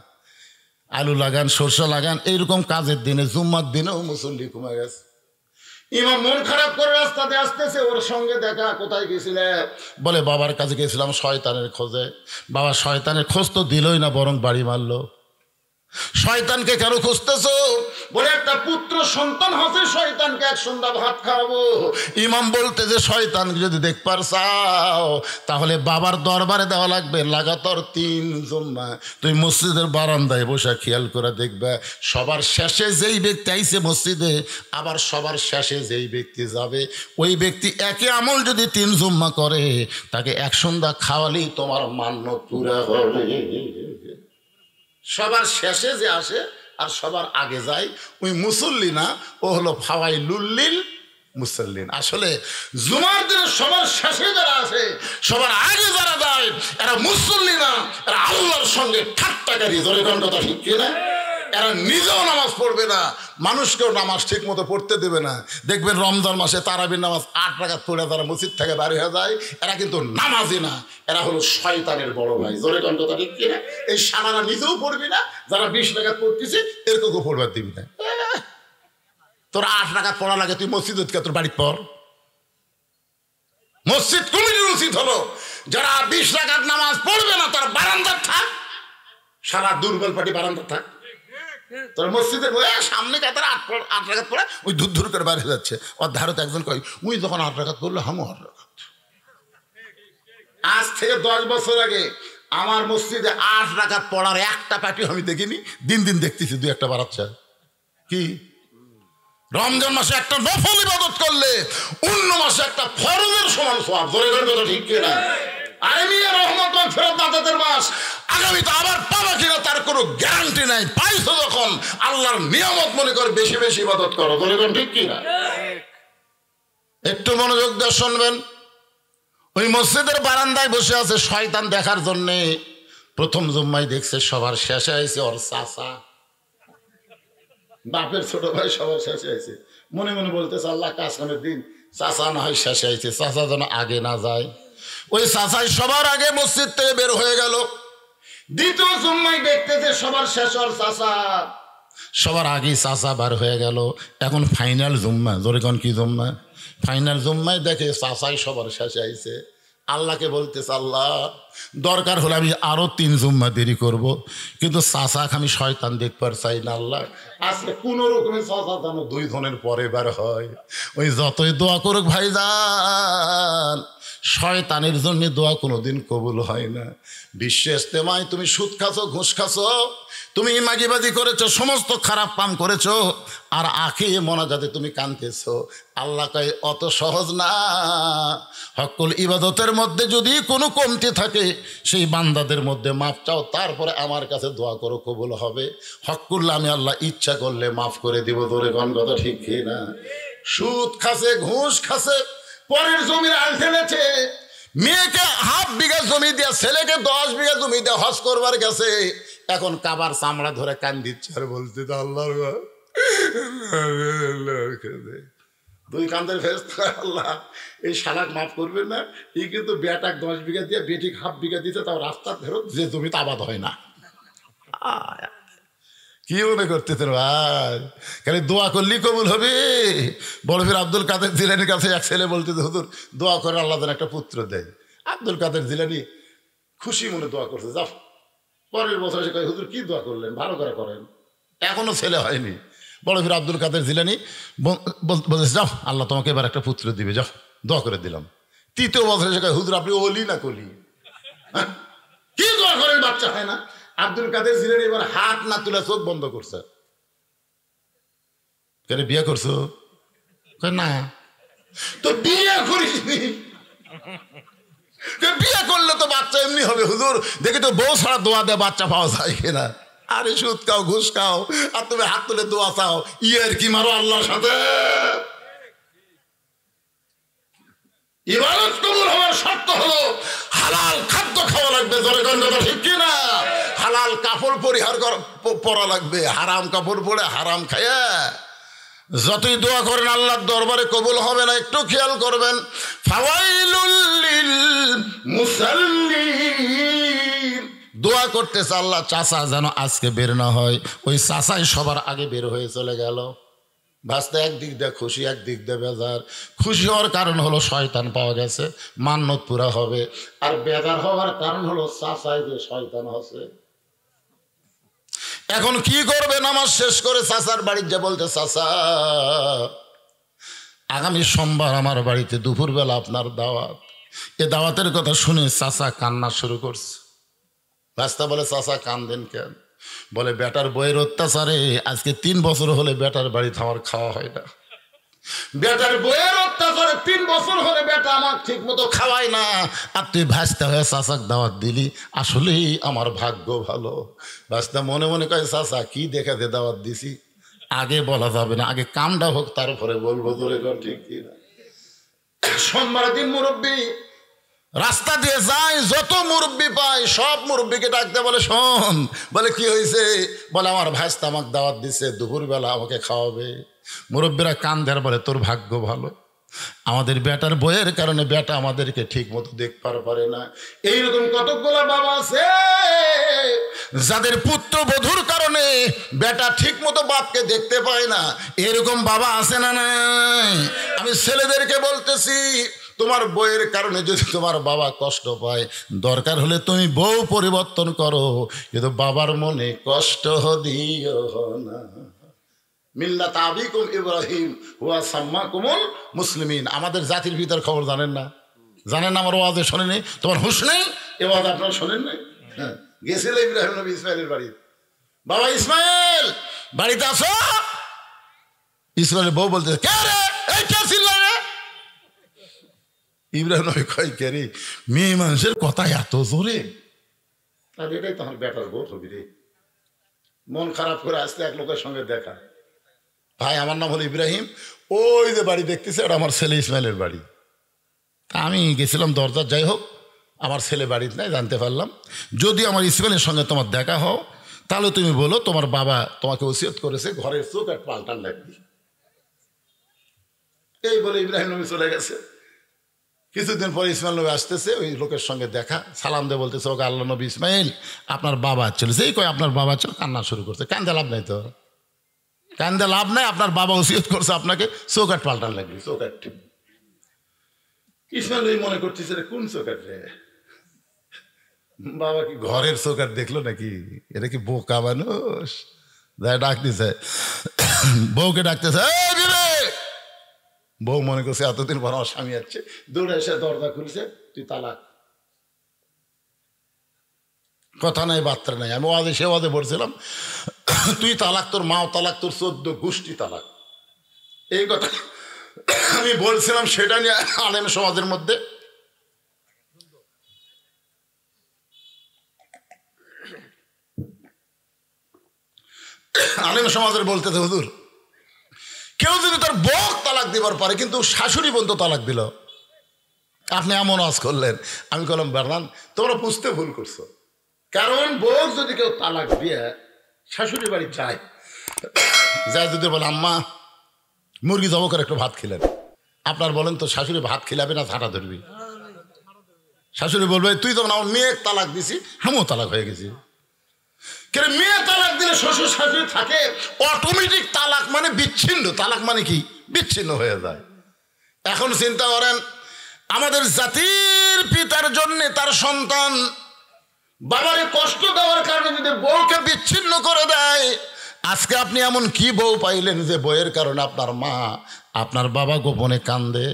আলু লাগান সরষে লাগান এইরকম কাজের দিনে, জুম্মার দিনেও মুসল্লি কমে গেছে। ইমাম মন খারাপ করে রাস্তাতে আসতেছে, ওর সঙ্গে দেখা। কোথায় গেছিলে? বলে বাবার কাছে গেছিলাম শয়তানের খোঁজে। বাবা শয়তানের খোঁজ তো দিলই না, বরং বাড়ি মারলো। শয়তানকে কেন খুঁজতেছো? বলে একটা পুত্র সন্তান হচ্ছে, শয়তানকে এক সন্ধ্যা ভাত খাওয়াবো। ইমাম বলতে যে শয়তানকে যদি দেখবার চাও তাহলে বাবার দরবারে দেওয়া লাগবে লাগাতার 3 জুম্মা। তুই মসজিদের বারান্দায় বসে খেয়াল করে দেখবে, সবার শেষে যেই ব্যক্তি আইছে মসজিদে, আবার সবার শেষে যেই ব্যক্তি যাবে, ওই ব্যক্তি একই আমল যদি 3 জুম্মা করে, তাকে এক সন্ধ্যা খাওয়ালেই তোমার মান্যত পুরা হবে। সবার শেষে যে আসে আর সবার আগে যায় ওই মুসল্লি না, ও হলো ফাওয়াই লুল্লিল মুসল্লিন। আসলে জুমার দিনে সবার শেষে যারা আসে, সবার আগে যারা যায়, এরা মুসল্লি না, এরা আল্লাহর সঙ্গে ঠাট্টাকারী। জোরে কোন কথা ঠিক কিনা? এরা নিজেও নামাজ পড়বে না, মানুষকেও নামাজ ঠিক মতো পড়তে দেবে না। দেখবেন রমজান মাসে তারাবির নামাজ 8 রাকাত পড়ে যারা মসজিদ থেকে বাড়ি হয়ে যায়, এরা কিন্তু নামাজি না, এরা হলো শয়তানের বড় ভাই। জোরে কোন কথা ঠিক কিনা? এই সালারা নিজেও পড়বি না, যারা 20 রাকাত পড়তেছে এরকমও পড়বার দিবি না। তোর 8 রাকাত পড়া লাগে, তুই মসজিদ তোর বাড়ি পড়। মসজিদ কমিটির উচিত হলো যারা 20 রাকাত নামাজ পড়বে না তার বারান্দা থাক, সারা দুর্বল পাটি বারান্দা থাক। তোর মসজিদের সামনে কাতার 8 রাকাত পড়ে ওই দূর দূর করে বাইরে যাচ্ছে, ওর ধারত একজন কয় ওই যখন 8 রাকাত পড়লো হামও 8 রাকাত। আজ থেকে 10 বছর আগে আমার মসজিদে 8 রাকাত পড়ার একটা পার্টি আমি দেখিনি, দিন দিন দেখতেছি 2-1 বাড়াচ্ছে। কি রমজান মাসে একটা নফল ইবাদত করলে অন্য মাসে একটা ফরজের সমান সওয়াব। জোরে জোরে কথা ঠিক কিনা? আইমিয়া রহমত ফেরত দাদাদের মাস, আগামীতে আবার পাবা কিনা তার কোনো গ্যারান্টি নাই। পাইছো যখন আল্লাহর নিয়ামত মনে করে বেশি বেশি ইবাদত করো। জোরে জোরে ঠিক কিনা? একটু মনোযোগ দিয়ে শুনবেন। ওই মসজিদের বারান্দায় বসে আছে শয়তান দেখার জন্যে। প্রথম জুম্মায় দেখছে সবার শেষে আইছে ওর চাচা, বাপের ছোট ভাই সবার শেষে আইছে। মনে মনে বলতেছে আল্লাহ কাজ কামের দিন, চাচা না হয় শেষে আইছে, চাচা যেন আগে না যায়। ওই চাচাই সবার আগে মসজিদ থেকে বের হয়ে গেল। দ্বিতীয় জুম্মায় দেখতেছে সবার শেষ ওর চাচা, সবার আগে চাচা বার হয়ে গেল। এখন ফাইনাল জুম্মা, জোরে কোন কি জুম্মা? ফাইনাল জুম্মায় দেখে চাচাই সবার শেষে আইছে। আল্লাহকে বলতেছে আল্লাহ দরকার হলে আমি আরো 3 জুম্মা দেরি করব, কিন্তু চাচাক আমি শয়তান দেখবার চাই না। আল্লাহ আজকে কোন রকমে চাচা যেন 2 ধনের পরে বার হয়। ওই যতই দোয়া করুক ভাইজান, শয়তানের জন্য দোয়া কোনোদিন কবুল হয় না। বিশ্ব ইস্তেমায় তুমি সুদ খাছো, ঘুষ খাছো, তুমি মাগিবাজি করেছো, সমস্ত খারাপ কাম করেছো, আর আখি মোনাজাতে তুমি কাঁদতেছো। আল্লাহ কয় অত সহজ না। হকুল ইবাদতের মধ্যে যদি কোনো কমতি থাকে সেই বান্দাদের মধ্যে মাফ চাও, তারপরে আমার কাছে দোয়া করো, কবুল হবে। হকুল্লা আমি আল্লাহ ইচ্ছা করলে মাফ করে দিব। তোরে কোন কথা ঠিক না? সুদ খাসে, ঘুষ খাসে, পরের জমির আল ফেলেছে, মেয়েকে 1/2 বিঘা জমি দিয়া ছেলেকে 10 বিঘা জমি দিয়া হজ করবার গেছে। এখন কাবার চামড়া ধরে কান দিচ্ছে আর বলতে আল্লাহর দুই কান্দের ফেরেশতা, আল্লাহ এই শালাক মাফ করবেন না, এই কিন্তু বেটাক 10 বিঘা দিয়ে বেটিক হাফ বিঘা দিতে, তাও রাস্তার ফেরত যে জমিতে আবাদ হয় না। কি মনে করতেছেন ভাই, খালি দোয়া করলেই কবুল হবে? বড় পীর আব্দুল কাদের জিলানির কাছে এক ছেলে বলতেছে, হুজুর দোয়া করে আল্লাহ যেন একটা পুত্র দেয়। আব্দুল কাদের জিলানি খুশি মনে দোয়া করছে। যাও, পরের বছর এসে কয়, হুজুর কি দোয়া করলেন, ভালো করে করেন, এখনো ছেলে হয়নি। বড় পীর আব্দুল কাদের জিলানি বলতেছে, যাও আল্লাহ তোমাকে এবার একটা পুত্র দিবে, যাও দোয়া করে দিলাম। তৃতীয় বছর এসে কয়, হুজুর আপনি ওলি না কলি, কি দোয়া করেন বাচ্চা হয় না? আব্দুল কাদের জিলানী এবার হাত না তুলে চোখ বন্ধ করছে। কেন বিয়ে করছো? না। তো বিয়ে করিসনি? বিয়ে করলে তো বাচ্চা এমনি হবে হুজুর, দেখি তো বউ ছাড়া দোয়া দেয় বাচ্চা পাওয়া যায় কিনা। আরে সুদ খাও, ঘুষ খাও, আর তুমি হাত তুলে দোয়া চাও, ইয়ের কি মারো আল্লাহর সাথে। ইবাদত কবুল হওয়ার শর্ত হলো হালাল খাদ্য খাওয়া লাগবে, জোরে কথা ঠিক কিনা? হালাল কাপড় পরিহার পরা লাগবে, হারাম কাপড় পরে হারাম খাইয়া যতই দোয়া করেন আল্লাহর দরবারে কবুল হবে না। একটু খেয়াল করবেন, ফাওয়াইলুল লিল মুসাল্লিন, দোয়া করতেছে আল্লাহ চাচা যেন আজকে বের না হয়, ওই চাচাই সবার আগে বের হয়ে চলে গেল। ভাসতে একদিক দিয়ে খুশি, একদিক দিয়ে বেজার। খুশি হওয়ার কারণ হলো শয়তান পাওয়া গেছে, মান্নত পুরা হবে। আর বেজার হওয়ার কারণ হলো চাচাই যে শয়তান আছে। এখন কি করবে? নামাজ শেষ করে চাচার বাড়ির যা বলতে, চাচা আগামী সোমবার আমার বাড়িতে দুপুরবেলা আপনার দাওয়াত। এ দাওয়াতের কথা শুনে চাচা কান্না শুরু করছে। ভাস্তা বলে, চাচা কান্দেন কেন? বলে, বেটার বইয়ের অত্যাচারে আজকে 3 বছর হলে বেটার বাড়িতে আমার খাওয়া হয় না। বেটার বইয়ের অত্যাচারে 3 বছর হলে বেটা আমার ঠিক মতো খাওয়ায় না, আর তুই ভাস্তা হয়ে চাচাক দাওয়াত দিলি, আসলেই আমার ভাগ্য ভালো। ভাস্তা মনে মনে কয়, চাচা কি দেখাতে দাওয়াত দিছি, আগে বলা যাবে না, আগে কামটা হোক তারপরে বলবো। তোরে ঠিক কিনা? সোমবার দিন মুরব্বী রাস্তা দিয়ে যায়, যত মুরব্বী পায় সব মুরব্বীকে ডাকতে বলে, শোন। বলে কি হয়েছে? বলে আমার ভাইস্তা আমাকে দাওয়াত দিচ্ছে, দুপুরবেলা আমাকে খাওয়াবে। মুরব্বীরা কান ধরে বলে, তোর ভাগ্য ভালো, আমাদের বেটার বইয়ের কারণে বেটা আমাদেরকে ঠিক মতো দেখতে পারে না। এইরকম কতকগুলো বাবা আছে যাদের পুত্র বধূর কারণে বেটা ঠিক মতো বাপকে দেখতে পায় না। এরকম বাবা আছে না নাই? আমি ছেলেদেরকে বলতেছি, তোমার বউয়ের কারণে যদি তোমার বাবা কষ্ট পায়, দরকার হলে তুমি বউ পরিবর্তন করো, কিন্তু বাবার মনে কষ্ট দিও না। মিল্লাত আবিকুম ইব্রাহিম ওয়া সাম্মাকুমুল মুসলিমিন। আমাদের জাতির ভিতর খবর জানেন না? জানেন না? আমার ওয়াজে শোনেনি? তোমার হুঁশ নেই? এ ওয়াজ আপনারা শোনেন নাই? হ্যাঁ, গেছিল ইব্রাহিম নবী ইসমাইলের বাড়ি। বাবা ইসমাইল বাড়িতে আসো। ইসমাইলের বউ বলতে, কে রে, এই কে চিল্লা রে? ইব্রাহিম নবী কয়, কে রে? মেয়ে মানুষের কথা এত জোরে? আর এটাই তোমার বেটার বউ হবি রে। মন খারাপ করে আসতে এক লোকের সঙ্গে দেখা, ভাই আমার নাম হলো ইব্রাহিম, ওই যে বাড়ি দেখতেছে ওটা আমার ছেলে ইসমাইলের বাড়ি। তা আমি গেছিলাম দরজার, যাই হোক আমার ছেলে বাড়িতে নাই, জানতে পারলাম। যদি আমার ইসমাইলের সঙ্গে তোমার দেখা হও, তাহলে তুমি বলো তোমার বাবা তোমাকে ওসিয়ত করেছে ঘরের চোখ আর পাল্টান লাগবে। এই বলে ইব্রাহিম নবী চলে গেছে। কিছুদিন পরে ইসমাইল নবী আসতেছে, ওই লোকের সঙ্গে দেখা, সালাম দিয়ে বলতেছে, ওকে আল্লাহ নবী ইসমাইল আপনার বাবা ছিল। যেই কয় আপনার বাবা ছিল, কান্না শুরু করছে। কান্দে লাভ নাই তো, কান্দে লাভ নাই, আপনার বাবা ওসিয়ত করছে আপনাকে চৌকাট পাল্টান লাগবে, চৌকাট। ইসমাইল মনে করতেছে কোন চৌকাট রে? বাবা কি ঘরের চৌকাট দেখলো নাকি? এটা কি বোকা মানুষ? ডাক দিছে, বউকে ডাকতেছে, বউ মনে করছে এতদিন পর আমার স্বামী আসছে, দৌড়ে এসে দরজা খুলছে, তুই তালাক। কথা নাই বার্তা নাই। আমি ওয়াজে সে ওয়াজে বলছিলাম, তুই তালাক, তোর মাও তালাক, তোর 14 গোষ্ঠী তালাক। এই কথা আমি বলছিলাম, সেটা নিয়ে আলেম সমাজের মধ্যে বলতেছে, হুজুর কেউ যদি তার বউ তালাক দিবার পারে, কিন্তু শাশুড়ি পর্যন্ত তালাক দিল, আপনি এমন ওয়াজ করলেন। আমি বললাম, বারনান তোমরা বুঝতে ভুল করছো। কারণ বউ যদি কেউ তালাক দিয়ে শাশুড়ি বাড়ি যায়, যাই যদি বলে আম্মা মুরগি জব করে একটু ভাত খেলেন, আপনার বলেন তো শাশুড়ি ভাত খেলাবে না ঝাঁটা ধরবি? শাশুড়ি বলবে তুই তো আমার মেয়ে তালাক দিছি, আমিও তালাক হয়ে গেছি। কেন মেয়ে তালাক দিলে শ্বশুর শাশুড়ি থাকে, অটোমেটিক তালাক মানে বিচ্ছিন্ন। তালাক মানে কি? বিচ্ছিন্ন হয়ে যায়। এখন চিন্তা করেন, আমাদের জাতির পিতার জন্য তার সন্তান বাবারে কষ্ট দেওয়ার কারণে যদি বউকে বিচ্ছিন্ন করে দেয়, আজকে আপনি এমন কি বউ পাইলেন যে বউয়ের কারণে আপনার মা আপনার বাবা গোপনে কান্দে?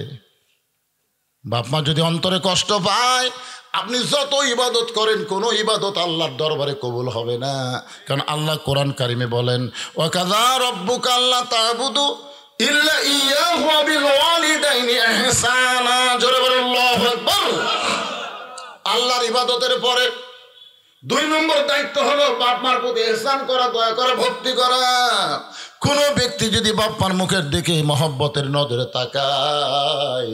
বাপ মা যদি অন্তরে কষ্ট পায়, আপনি যত ইবাদত করেন কোনো ইবাদত আল্লাহর দরবারে কবুল হবে না। কারণ আল্লাহ কোরআন কারিমে বলেন, ওয়াকাযা রাব্বুকা আল্লা তা'বুদু ইল্লা ইয়্যাহু ওয়া বিল ওয়ালিদাইনি ইহসানা। জোরে বলেন আল্লাহু আকবার। আল্লাহর ইবাদতের পরে 2 নম্বর দায়িত্ব হলো বাপ মার প্রতি ইহসান করা, দয়া করা, ভক্তি করা। কোনো ব্যক্তি যদি বাপ মার মুখের দিকে মহব্বতের নজরে তাকায়,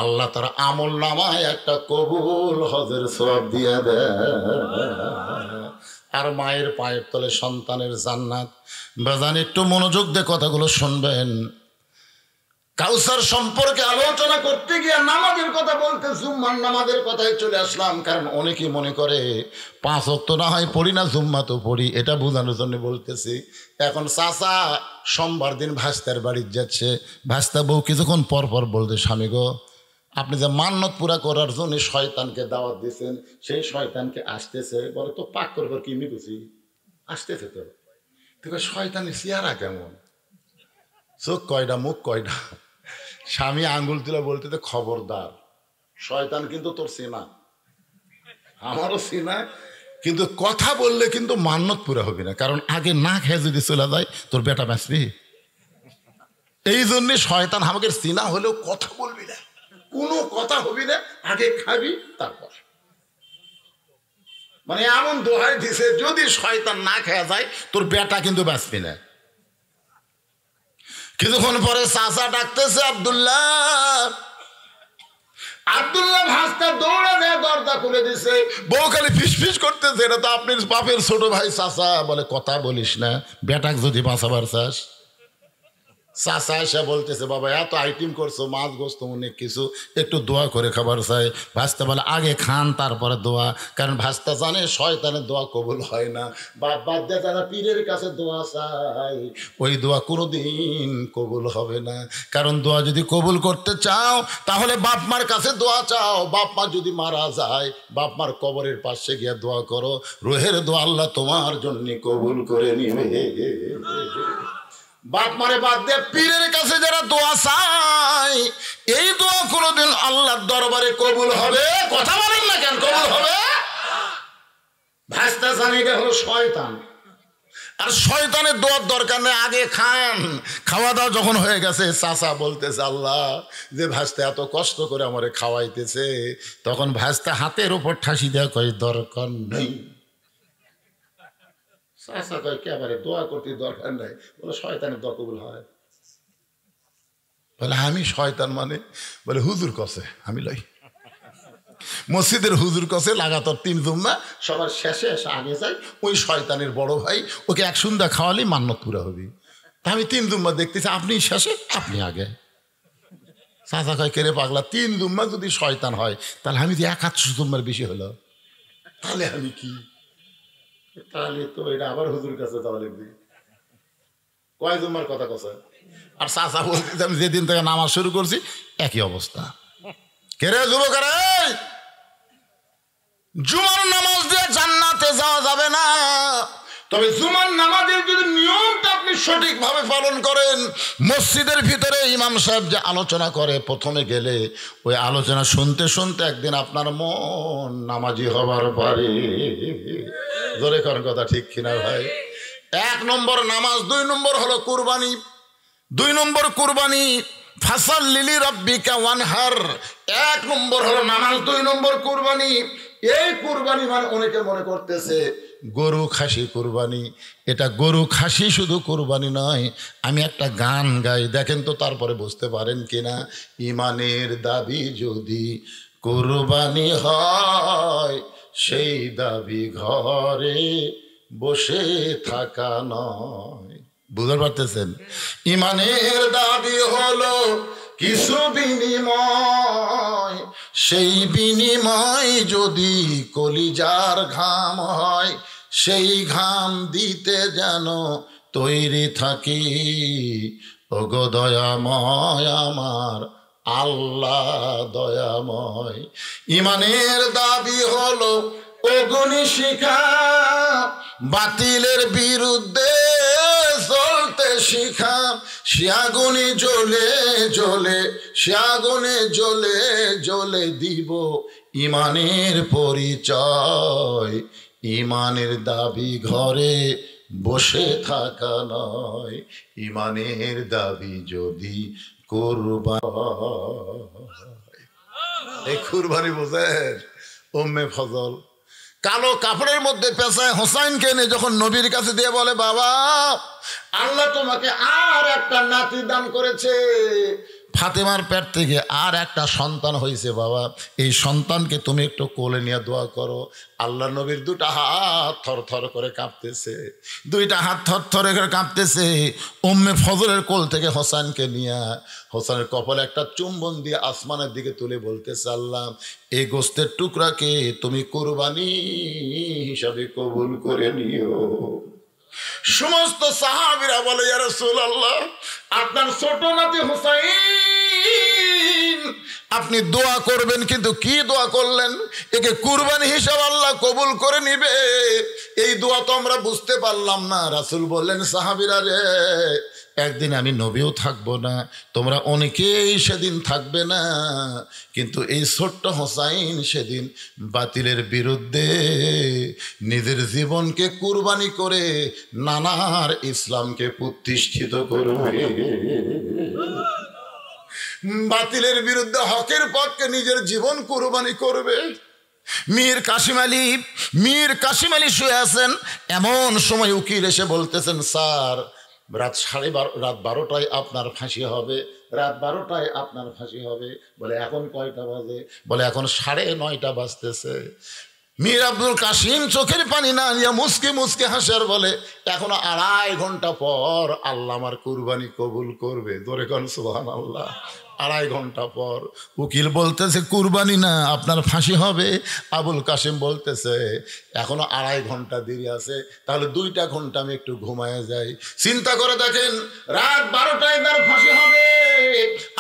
আল্লাহ তার আমল নামায় একটা কবুল হজের সওয়াব দিয়ে দেয়। আর মায়ের পায়ের তলে সন্তানের জান্নাত। বাজান একটু মনোযোগ দিয়ে কথাগুলো শুনবেন। কাউসার সম্পর্কে আলোচনা করতে গিয়ে নামাজের কথা বলতে জুম্মার নামাজের কথায় চলে আসলাম। কারণ অনেকেই মনে করে 5 ওয়াক্ত না হয় পড়ি না, জুম্মা তো পড়ি, এটা বোঝানোর জন্য বলতেছি। এখন চাচা সোমবার দিন ভাস্তার বাড়ির যাচ্ছে, ভাস্তা বউ কিছুক্ষণ পর পর বলতে, স্বামী গো আপনি যে মান্নত পুরা করার জন্য শয়তানকে দাওয়াত দিয়েছেন, সেই শয়তানকে আসতেছে। বলে তো পাক করবার কি মিকুছি আসতেছে তো। দেখো শয়তানের চেহারা কেমন, চোখ কয়টা, মুখ কয়টা। স্বামী আঙ্গুল তুলে বলতে, খবরদার, শয়তান কিন্তু তোর চেনা, আমারও চেনা, কিন্তু কথা বললে কিন্তু মান্নত পুরা হবে না। কারণ আগে না খেয়ে যদি চলে যায় তোর বেটা বাঁচবি। এই জন্যে শয়তান আমাকে চেনা হলেও কথা বলবি না, কোনো কথা হবি না, আগে খাবি তারপর। মানে এমন দোহাই দিছে, যদি শয়তান না খেয়ে যায় তোর বেটা কিন্তু বাঁচবি না। কিছুক্ষণ পরে চাচা ডাকতেছে, আব্দুল্লাহ। আব্দুল্লাহ ভাস্তা দৌড়ে যায়, দরজা খুলে দিছে। বউ খালি ফিসফিস করতেছে, এটা তো আপনার বাপের ছোট ভাই চাচা। বলে কথা বলিস না, বেটাক যদি বাঁচাবার চাস। চাচা এসে বলতেছে, বাবা এত আইটেম করছো, মাছ গোস্ত অনেক কিছু, একটু দোয়া করে খাবার চাই। ভাস্তা বলে আগে খান তারপরে দোয়া। কারণ ভাস্তা জানে শয়তানের দোয়া কবুল হয় না। বাপ বাদ দিয়ে যারা পীরের কাছে দোয়া চাই, ওই দোয়া কোনোদিন কবুল হবে না। কারণ দোয়া যদি কবুল করতে চাও তাহলে বাপ মার কাছে দোয়া চাও। বাপ মা যদি মারা যায়, বাপ মার কবরের পাশে গিয়ে দোয়া করো, রুহের দোয়া আল্লাহ তোমার জন্য কবুল করে নিবে। বাপ মারে বাদ দিয়ে পীরের কাছে যারা দোয়া চায়, এই দোয়া কোনোদিন আল্লাহর দরবারে কবুল হবে? কথা বলেন না কেন, কবুল হবে? ভাস্তা জানি এটা হলো শয়তান। আর শয়তানের দোয়ার দরকার নেই, আগে খান। খাওয়া দাওয়া যখন হয়ে গেছে, চাচা বলতেছে, আল্লাহ যে ভাস্তা এত কষ্ট করে আমারে খাওয়াইতেছে, তখন ভাস্তা হাতের উপর ঠাসি দেওয়া কয় দরকার নেই। চাচা কয় একেবারে দোয়া করতে দরকার নাই। বলে শয়তানের দোয়া কবুল হয়? বলে আমি শয়তান মানে? বলে হুজুর কসে আমি লই, মসজিদের হুজুর কসে লাগাতার 3 জুম্মা, সবার শেষে এসে আগে যাই, ওই শয়তানের বড় ভাই ওকে 1 সন্ধ্যা খাওয়ালেই মান্নত পুরা হবে। তা আমি 3 জুম্মা দেখতেছি, আপনি শেষে আপনি আগে। চাচা কয় কেরে পাগলা, 3 জুম্মা যদি শয়তান হয় তাহলে আমি যে 1-8 জুম্মার বেশি হলো, তাহলে আমি কি? তাহলে তো এটা আবার হুজুর কাছে যাওয়া লাগবে। কয় জুম্মার কথা কছে? আর চাচা বলতে আমি যেদিন থেকে নামাজ শুরু করছি একই অবস্থা। কেরে যুবকেরা, জুমার নামাজ দিয়ে জান্নাতে যাওয়া যাবে না। তবে জুমার নামাজের যদি নিয়মটা আপনি সঠিকভাবে পালন করেন, মসজিদের ভিতরে ইমাম সাহেব যে আলোচনা করে প্রথমে গেলে, ওই আলোচনা শুনতে শুনতে একদিন আপনার মন নামাজি হবার পারে। জোরে কোন কথা ঠিক কিনা ভাই? 1 নম্বর নামাজ, 2 নম্বর হলো কুরবানি। 2 নম্বর কুরবানি, ফাসাল্লি লিরাব্বিকা ওয়ানহার। 1 নম্বর হলো নামাজ, 2 নম্বর কুরবানি। এই কুরবানি মানে অনেকে মনে করতেছে গরু খাসি কুরবানি। এটা গরু খাসি শুধু কুরবানি নয়। আমি একটা গান গাই, দেখেন তো তারপরে বুঝতে পারেন কিনা। ইমানের দাবি যদি কুরবানি হয়, সেই দাবি ঘরে বসে থাকা নয়। বুঝতে পারতেছেন? ইমানের দাবি হলো কিছু বিনিময়, সেই বিনিময় যদি কলিজার ঘাম হয়, সেই ঘাম দিতে যেন তৈরি থাকি। ওগো দয়াময় আমার আল্লাহ দয়াময়। ইমানের দাবি হলো অগ্নি শিখা, বাতিলের বিরুদ্ধে চলতে শিখা। সে আগুনে জ্বলে জ্বলে, সে আগুনে জ্বলে জ্বলে দিব ইমানের পরিচয়। ইমানের দাবি ঘরে বসে থাকা নয়, ইমানের দাবি যদি কুরবানি। এই কুরবানি বোঝেন? উম্মে ফজল কালো কাপড়ের মধ্যে পেঁচায় হোসাইনকে এনে যখন নবীর কাছে দিয়ে বলে, বাবা আল্লাহ তোমাকে আর একটা নাতি দান করেছে, ফাতেমার পেট থেকে আর একটা সন্তান হয়েছে বাবা, এই সন্তানকে তুমি একটু কোলে নিয়ে দোয়া করো। আল্লাহ নবীর দুটা হাত থর থর করে কাঁপতেছে, দুইটা হাত থর থর করে কাঁপতেছে। উম্মে ফজলের কোল থেকে হোসাইনকে নিয়ে হোসাইনের কপালে একটা চুম্বন দিয়ে আসমানের দিকে তুলে বলতেছে, আল্লাহ এই গোস্তের টুকরাকে তুমি কুরবানি হিসাবে কবুল করে নিও। সমস্ত সাহাবীরা বলে, ইয়া রাসূলুল্লাহ আপনার ছোট নাতি হুসাইন, আপনি দোয়া করবেন, কিন্তু কি দোয়া করলেন? একে কুরবানি হিসাব আল্লাহ কবুল করে নিবে, এই দোয়া তো আমরা বুঝতে পারলাম না। রাসূল বললেন, সাহাবীরা রে, একদিন আমি নবীও থাকবো না, তোমরা অনেকেই সেদিন থাকবে না, কিন্তু এই ছোট্ট হোসাইন সেদিন বাতিলের বিরুদ্ধে নিজের জীবনকে কুরবানি করে নানার ইসলামকে প্রতিষ্ঠিত করবে। বাতিলের বিরুদ্ধে হকের পক্ষে নিজের জীবন কুরবানি করবে। মীর কাশিম আলী শুয়ে আছেন, এমন সময় উকিল এসে বলতেছেন, স্যার রাত 12টায় আপনার ফাঁসি হবে, রাত 12টায় আপনার ফাঁসি হবে। বলে এখন কয়টা বাজে? বলে এখন 9:30 বাজতেছে। মীর আব্দুল কাসিম চোখের পানি না নিয়ে মুসকে মুসকে হাসার বলে, এখনো 2.5 ঘন্টা পর আল্লাহ আমার কুরবানি কবুল করবে। জোরে কোন সুবহানাল্লাহ। 2.5 ঘন্টা পর। উকিল বলতেছে কুরবানি না, আপনার ফাঁসি হবে। আবুল কাসিম বলতেছে এখনো 2.5 ঘন্টা দেরি আছে, তাহলে 2টা ঘন্টা আমি একটু ঘুমায় যাই। চিন্তা করে দেখেন, রাত 12টায় তার ফাঁসি হবে,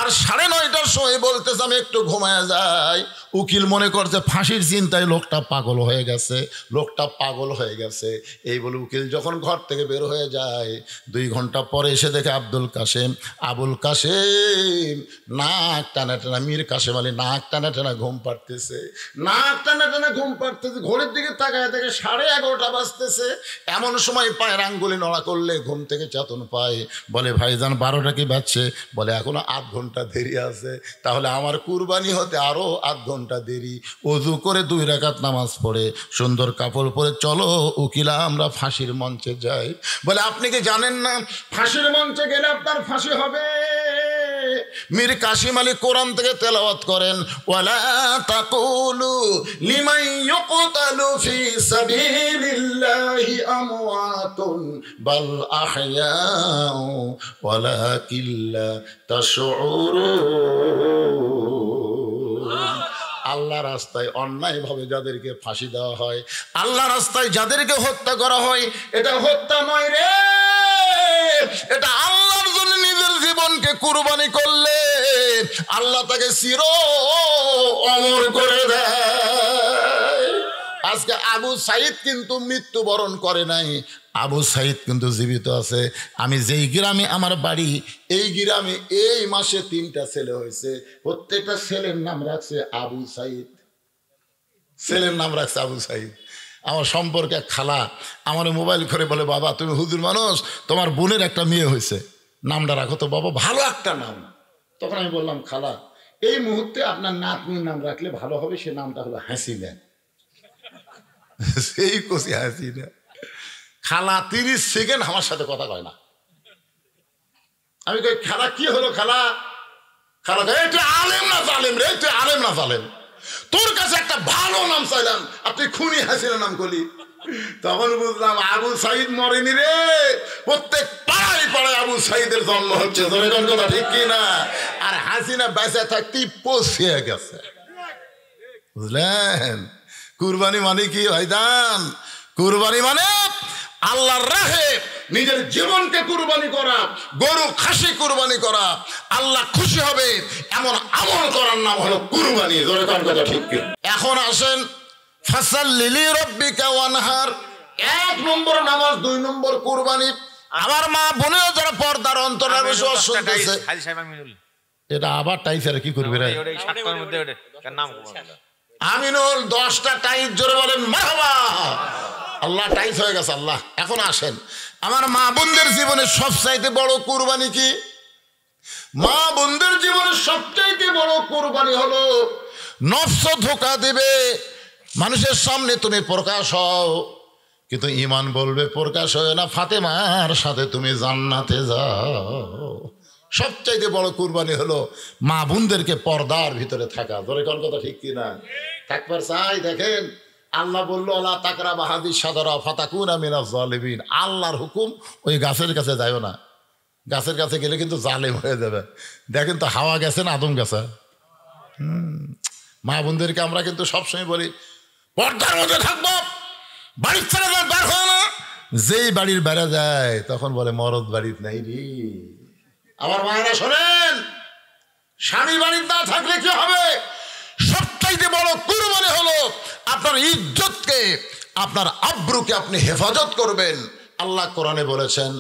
আর 9:30টার সময় বলতেছে আমি একটু ঘুমায় যাই। উকিল মনে করছে ফাঁসির চিন্তায় লোকটা পাগল হয়ে গেছে, লোকটা পাগল হয়ে গেছে। এই বলে উকিল যখন ঘর থেকে বের হয়ে যায়, 2 ঘন্টা পরে এসে দেখে আবুল কাসেম নাক টানা টানা, মীর কাসেম আলী নাক টানা টানা ঘুম পাড়তেছে, নাক টানা টানা ঘুম পাড়তেছে। ঘড়ির দিকে তাকায় দেখে 11:30 বাজতেছে। এমন সময় পায়ের আঙ্গুলি নড়া করলে ঘুম থেকে চেতন পায়। বলে ভাইজান 12টা কি বাজছে? বলে এখনো 8 ঘন্টা দেরি আছে। তাহলে আমার কুরবানি হতে আরো 8 ঘন্টা দেরি। ওযু করে 2 রাকাত নামাজ পড়ে সুন্দর কাপড় পরে চলো উকিলা আমরা ফাঁসির মঞ্চে যাই। বলে আপনি কি জানেন না ফাঁসির মঞ্চে গেলে আপনার ফাঁসি হবে? মীর কাসিম আলী কোরআন থেকে তেলাওয়াত করেন, ওয়ালা তাকুলু লিমান ইউকতালু ফি সাবিলিল্লাহি আমওয়াতুন বাল আহইয়াউ ওয়ালাকিন লা তাশউরুন। আল্লাহ রাস্তায় অন্যায়ভাবে যাদেরকে ফাঁসি দেওয়া হয়, আল্লাহ রাস্তায় যাদেরকে হত্যা করা হয়, এটা হত্যা নয় রে, এটা আল্লাহর জন্য নিজের জীবনকে কুরবানি করলে আল্লাহ তাকে চির অমর করে দেয়। আজকে আবু সাইদ কিন্তু মৃত্যুবরণ করে নাই, আবু সাইদ কিন্তু জীবিত আছে। আমি যেই গ্রামে আমার বাড়ি, এই গ্রামে এই মাসে 3টা ছেলে হয়েছে, প্রত্যেকটা ছেলের নাম রাখছে আবু সাইদ, ছেলের নাম রাখছে আবু সাইদ। আমার সম্পর্কে এক খালা আমার মোবাইল করে বলে, বাবা তুমি হুজুর মানুষ, তোমার বোনের একটা মেয়ে হয়েছে, নামটা রাখো তো বাবা, ভালো একটা নাম। তখন আমি বললাম, খালা এই মুহূর্তে আপনার নাতনির নাম রাখলে ভালো হবে, সে নামটা হলো হাসিনা। সেই কষি হাসিনা। খালা 30 সেকেন্ড আমার সাথে কথা কয় না। আমি কই খালা কি হলো খালা? খালা তুই আলেম না জালেম রে, তুই আলেম না জালেম, তোর কাছে একটা ভালো নাম চাইলাম আর তুই খুনি হাসিনা নাম করলি। তখন বুঝলাম আবু সাইদ মরেনি রে, প্রত্যেক পাড়ায় আবু সাইদের জন্ম হচ্ছে, জনগণ কথা ঠিক কিনা? আর হাসিনা বেঁচে থাকতেই পৌঁছে গেছে, বুঝলেন? কুরবানি মানে কি ভাইজান? কুরবানি মানে আল্লাহর রাহে নিজের জীবনকে কুরবানি করা, গরু খাসি কুরবানি করা, আল্লাহ খুশি হবে এমন আমল করার নাম হলো কুরবানি। জনগণ কথা ঠিক কিনা? এখন আসেন, ফাসাল্লি লিরাব্বিকা ওয়ানহার, 1 নম্বর নামাজ, 2 নম্বর কুরবানি। আমার মা বোনেও যারা পর্দার অন্তরে শুনতেছে, এটা আবার টাইফের কি করবি রে? আমিনুল 10টা টাইফ জোরে বলেন মারহাবা। আল্লাহ টাইফ হয়ে গেছে আল্লাহ। এখন আসেন, আমার মা বোনদের জীবনে সবচাইতে বড় কুরবানি কি? মা বোনদের জীবনে সবচাইতে বড় কুরবানি হলো নফস ধোঁকা দেবে, মানুষের সামনে তুমি প্রকাশ হও, কিন্তু ঈমান বলবে প্রকাশ হয় না, ফাতেমার সাথে তুমি জান্নাতে যাও। সবচাইতে বড় কুরবানি হলো মা বোনদেরকে পর্দার ভিতরে থাকা। ধরে কোন কথা ঠিক কিনা? থাকবার চাই। দেখেন আল্লাহ বললো আল্লাহ তাকরা বাহাদি সাদরা ফাতাকুনা মিনাজ জালিমিন। আল্লাহর হুকুম, ওই গাছের কাছে যাইও না, গাছের কাছে গেলে কিন্তু জালেম হয়ে যাবে। দেখেন তো হাওয়া গেছে না আদম গেছে? মা বোনদেরকে আমরা কিন্তু সবসময় বলি পর্দার মধ্যে থাকবো, বাড়ির ছেড়ে বার হয় না। যেই বাড়ির বেড়া যায় তখন বলে মরদ বাড়ির নাই রে। আমার মায়েরা শোনেন, স্বামী বাড়ির না থাকলে কি হবে? সবচাইতে বড় কুরবানি হলো আপনার ইজ্জতকে, আপনার আব্রুকে আপনি হেফাজত করবেন। আল্লাহ কোরআনে বলেছেন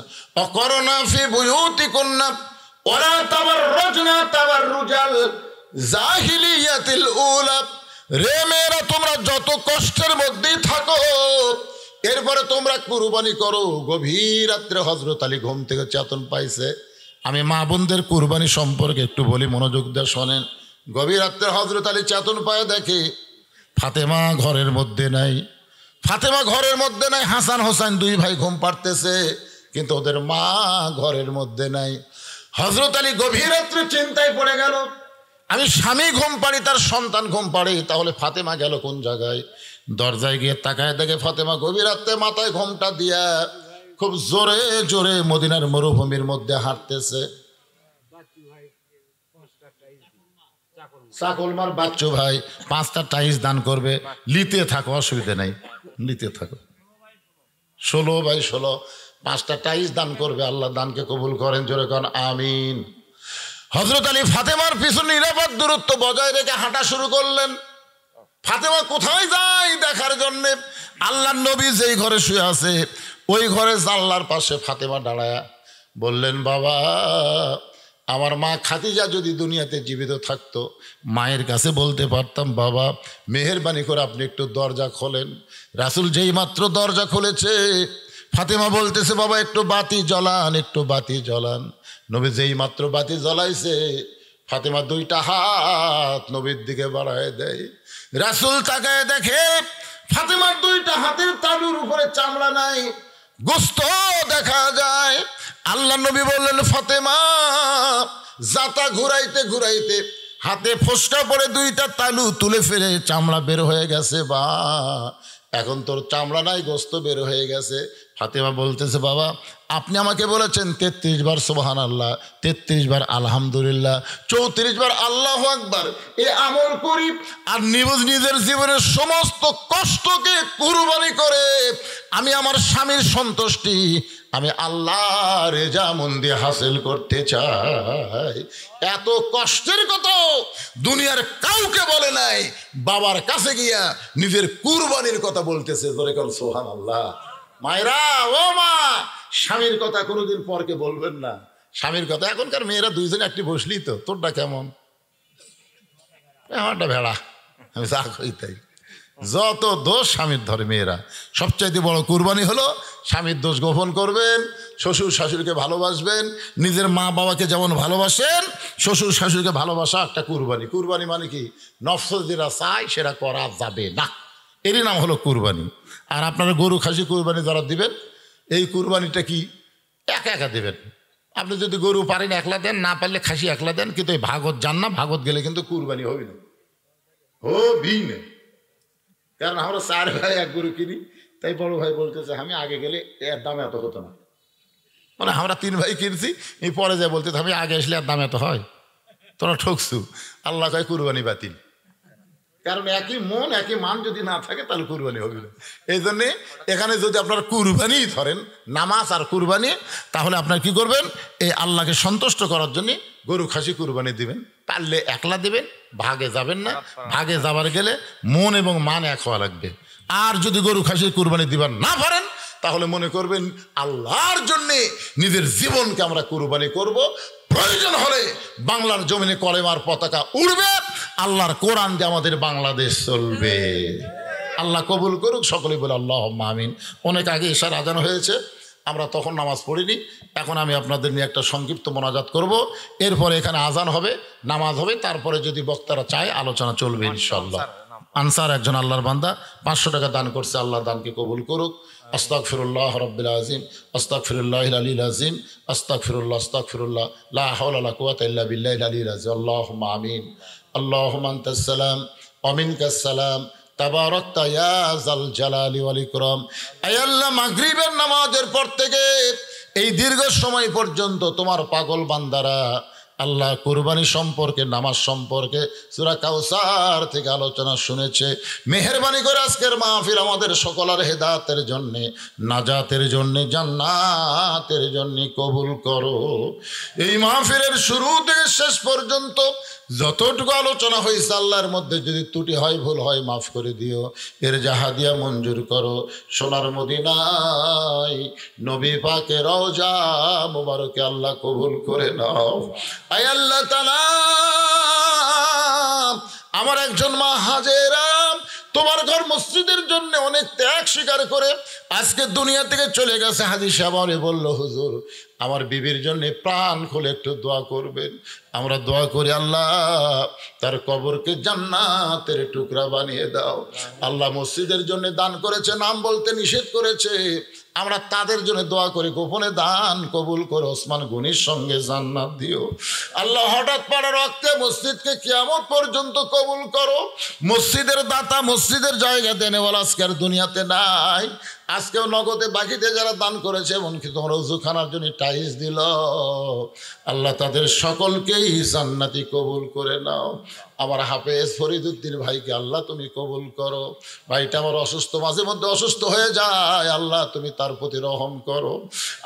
অকরনা ফি বুয়ুতিকুন্না ওয়ালা তাবাররুজনা তাবাররুজাল জাহিলিয়াতিল উলা। রে মেয়েরা, তোমরা যত কষ্টের মধ্যেই থাকো, এরপরে তোমরা কুরবানি করো। গভীর রাত্রে হযরত আলী ঘুম থেকে চেতন পাইছে। আমি মা বোনদের কুরবানি সম্পর্কে একটু বলি, মনোযোগ দিয়ে শোনেন। গভীর রাত্রে হযরত আলী চেতন পায়, দেখে ফাতেমা ঘরের মধ্যে নাই। ফাতেমা ঘরের মধ্যে নাই, হাসান হোসেন 2 ভাই ঘুম পাড়তেছে, কিন্তু ওদের মা ঘরের মধ্যে নাই। হযরত আলী গভীর রাত্রে চিন্তায় পড়ে গেল, আমি স্বামী ঘুম পাড়ি, তার সন্তান ঘুম পাড়ে, তাহলে ফাতেমা গেল কোন জায়গায়? দরজায় গিয়ে তাকায় দেখে ফাতেমা গভীর রাত্রে মাথায় ঘোমটা দিয়া খুব জোরে জোরে মদিনার মরুভূমির মধ্যে হাঁটতেছে। চাকলমার বাচ্চু ভাই 5টা টাইস দান করবে, লিতে থাকো, অসুবিধা নাই, লিতে থাকো। 16 বাই 16 5টা টাইস দান করবে, আল্লাহ দানকে কবুল করেন, জোরে করেন আমিন। হযরত আলী ফাতেমার পিছনে নিরাপদ দূরত্ব বজায় রেখে হাঁটা শুরু করলেন। ফাতেমা কোথায় যায় দেখার জন্যে। আল্লাহর নবী যেই ঘরে শুয়ে আছে ওই ঘরে জানলার পাশে ফাতেমা দাঁড়ায়া বললেন, বাবা, আমার মা খাদিজা যদি দুনিয়াতে জীবিত থাকতো, মায়ের কাছে বলতে পারতাম, বাবা মেহেরবানি করে আপনি একটু দরজা খোলেন। রাসূল যেই মাত্র দরজা খুলেছে, ফাতেমা বলতেছে, বাবা একটু বাতি জ্বালান, একটু বাতি জ্বালান। নবী যেই মাত্র বাতি জ্বালাইছে, ফাতেমা 2টা হাত নবীর দিকে বাড়ায় দেয়। রাসূল তাকায় দেখে ফাতেমার 2টা হাতের তালুর উপরে চামড়া নাই, গোস্ত দেখা যায়। আল্লাহ নবী বললেন, ফাতেমা, জাতা ঘুরাইতে ঘুরাইতে হাতে ফোসকা পড়ে 2টা তালু তুলে ফেলে চামড়া বের হয়ে গেছে। বা এখন তোর চামড়া নাই, গোস্ত বের হয়ে গেছে। ফাতেমা বলতেছে, বাবা আপনি আমাকে বলেছেন 33 বার সুবহানাল্লাহ, 33 বার আলহামদুলিল্লাহ, 34 বার আল্লাহু আকবার, এই আমল করি আর নিজের জীবনের সমস্ত কষ্টকে কুরবানি করে আমি আমার স্বামীর সন্তুষ্টি, আমি আল্লাহর রেজামন্দি হাসিল করতে চাই। এত কষ্টের কথা দুনিয়ার কাউকে বলে নাই, বাবার কাছে গিয়া নিজের কুরবানির কথা বলতেছে। সুবহানাল্লাহ। মায়েরা, ও মা, স্বামীর কথা কোনোদিন পরকে বলবেন না। স্বামীর কথা, এখনকার মেয়েরা 2জনে একটি বসলি তো, তোরটা কেমন? আমারটা ভেড়া, আমি যা করি তাই। যত দোষ স্বামীর ধরে মেয়েরা। সবচাইতে বড় কুরবানি হলো স্বামীর দোষ গোপন করবেন, শ্বশুর শাশুড়িকে ভালোবাসবেন। নিজের মা বাবাকে যেমন ভালোবাসেন, শ্বশুর শাশুড়িকে ভালোবাসা একটা কুরবানি। কুরবানি মানে কি? নফস যেটা চায় সেটা করা যাবে না, এরই নাম হলো কুরবানি। আর আপনারা গরু খাসি কুরবানি যারা দিবেন, এই কুরবানিটা কি একা একা দেবেন। আপনি যদি গরু পারেন একলা দেন, না পারলে খাসি একলা দেন, কিন্তু এই ভাগত যান না, ভাগত গেলে কিন্তু কুরবানি হবে না, হবি না। কারণ আমরা 4 ভাই এক গরু কিনি, তাই বড় ভাই বলতেছে আমি আগে গেলে এর দাম এত হতো না, মানে আমরা 3 ভাই কিনছি, এই পরে যায় বলতে আমি আগে আসলে আর দাম এত হয়, তোরা ঠকছু। আল্লাহ কয় কুরবানি বাতিল, কারণ একই মন একই মান যদি না থাকে তাহলে কুরবানি হবে না। এই জন্যে এখানে যদি আপনারা কুরবানি ধরেন, নামাজ আর কুরবানি, তাহলে আপনার কি করবেন, এই আল্লাহকে সন্তুষ্ট করার জন্য গরু খাসি কুরবানি দিবেন। পারলে একলা দিবেন, ভাগে যাবেন না। ভাগে যাবার গেলে মন এবং মান এক হওয়া লাগবে। আর যদি গরু খাসি কুরবানি দিবার না পারেন, তাহলে মনে করবেন আল্লাহর জন্যে নিজের জীবনকে আমরা কুরবানি করব। প্রয়োজন হলে বাংলার জমিনে কলেমার পতাকা উড়বে, আল্লাহর কোরআন দিয়ে আমাদের বাংলাদেশ চলবে। আল্লাহ কবুল করুক, সকলেই বলে আল্লাহুম্মা আমিন। অনেক আগে ইশার আজান হয়েছে, আমরা তখন নামাজ পড়িনি। এখন আমি আপনাদের নিয়ে একটা সংক্ষিপ্ত মোনাজাত করব, এরপরে এখানে আজান হবে, নামাজ হবে, তারপরে যদি বক্তারা চায় আলোচনা চলবে ইনশাআল্লাহ। আনসার একজন আল্লাহর বান্দা 500 টাকা দান করছে, আল্লাহ দানকে কবুল করুক। আস্তাগফিরুল্লাহ রাব্বিল আযীম, আস্তাগফিরুল্লাহিল আলিয়্যিল আযীম, আস্তাগফিরুল্লাহ, আস্তাগফিরুল্লাহ, লা হাওলা ওয়ালা কুওয়াতা ইল্লা বিল্লাহিল আলিয়্যিল আযীম। আল্লাহুম্মা আমিন। আল্লাহুম্মা আনতাস সালাম ওয়া মিনকাস সালাম, তাবারাকতা ইয়া যাল জালালি ওয়াল ইকরাম। আয় আল্লাহ, মাগরিবের নামাজের পর থেকে এই দীর্ঘ সময় পর্যন্ত তোমার পাগল বান্দারা আল্লাহ কুরবানি সম্পর্কে, নামাজ সম্পর্কে সূরা কাউসার থেকে আলোচনা শুনেছে। মেহেরবানি করে আজকের মাহফিল আমাদের সকলের হেদায়েতের জন্য, নাজাতের জন্য, জান্নাতের জন্য কবুল করো। এই মাহফিলের শুরু থেকে শেষ পর্যন্ত যতটুকু আলোচনা হয়েছে আল্লাহর মধ্যে যদি ত্রুটি হয়, ভুল হয়, মাফ করে দিও। এর জাহাদিয়া মঞ্জুর করো। সোনার মদিনায় নবী পাকের রওজা মুবারকে আল্লাহ কবুল করে নাও। আয় আল্লাহ তাআলা, আমার একজন মা হাজেরা তোমার ঘর মসজিদের জন্য অনেক ত্যাগ স্বীকার করে আজকে দুনিয়া থেকে চলে গেছে। হাজী সাহেব আমারে বলল, হুজুর আমার বিবির জন্য প্রাণ খুলে একটু দোয়া করবেন। আমরা দোয়া করি, আল্লাহ তার কবরকে জান্নাতের টুকরা বানিয়ে দাও। আল্লাহ মসজিদের জন্য দান করেছে, নাম বলতে নিষেধ করেছে, আমরা তাদের জন্য দোয়া করি, গোপনে দান কবুল করে ওসমান গনির সঙ্গে জান্নাত দিও। আল্লাহ হঠাৎ পড়া রক্তে মসজিদকে কিয়ামত পর্যন্ত কবুল করো। মসজিদের দাতা, মসজিদের জায়গা দেনেওয়ালা আজকের দুনিয়াতে নাই। আজকেও নগদে বাকিতে যারা দান করেছে, এমনকি তোমরা উজুখানার জন্য টাইলস দিল, আল্লাহ তাদের সকলকেই জান্নাতি কবুল করে নাও। আমার হাফেজ ফরিদউদ্দিন ভাইকে আল্লাহ তুমি কবুল করো। ভাইটা আমার অসুস্থ, মাঝে মধ্যে অসুস্থ হয়ে যায়, আল্লাহ তুমি তার প্রতি রহম করো।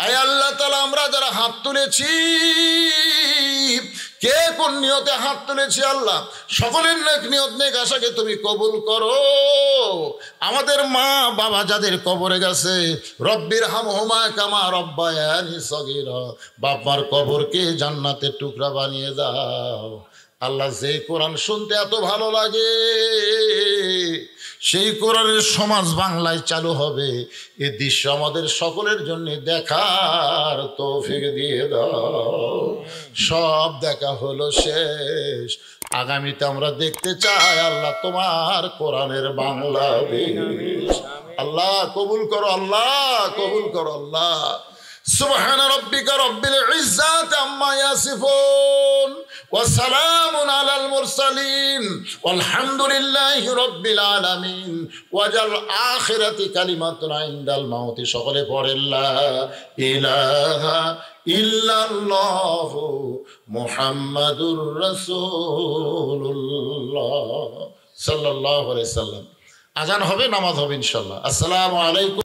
আয় আল্লাহ তাআলা, আমরা যারা হাত তুলেছি, কে কোন নিয়তে হাত তুলেছি, আল্লাহ সকলের নেক নিয়ত, নেক আশাকে তুমি কবুল করো। আমাদের মা বাবা যাদের কবরে গেছে, রব্বির হামহুমা কামা রব্বায়ানি সগীরা, বাবার কবরকে জান্নাতের টুকরা বানিয়ে দাও। আল্লাহ, যেই কোরআন শুনতে এত ভালো লাগে, সেই কোরআনের সমাজ বাংলায় চালু হবে, এই দৃশ্য আমাদের সকলের জন্য দেখার তৌফিক দিয়ে দাও। সব দেখা হলো শেষ, আগামীতে আমরা দেখতে চাই আল্লাহ তোমার কোরআনের বাংলাদেশ। আল্লাহ কবুল করো, আল্লাহ কবুল করো। আল্লাহ সুবহান রাব্বিকা রাব্বিল ইজ্জাতি আম্মা ইয়াসিফুন ওয়া সালামুন আলাল মুরসালিন ওয়ালহামদুলিল্লাহি রাব্বিল আলামিন ওয়াজাল আখিরাতি কালিমাতুন ইনদাল মাউতি। সকলে পড়েন লা ইলাহা ইল্লাল্লাহু মুহাম্মাদুর রাসূলুল্লাহ সাল্লাল্লাহু আলাইহি সাল্লাম। আজান হবে, নামাজ হবে ইনশাআল্লাহ। আসসালামু আলাইকুম।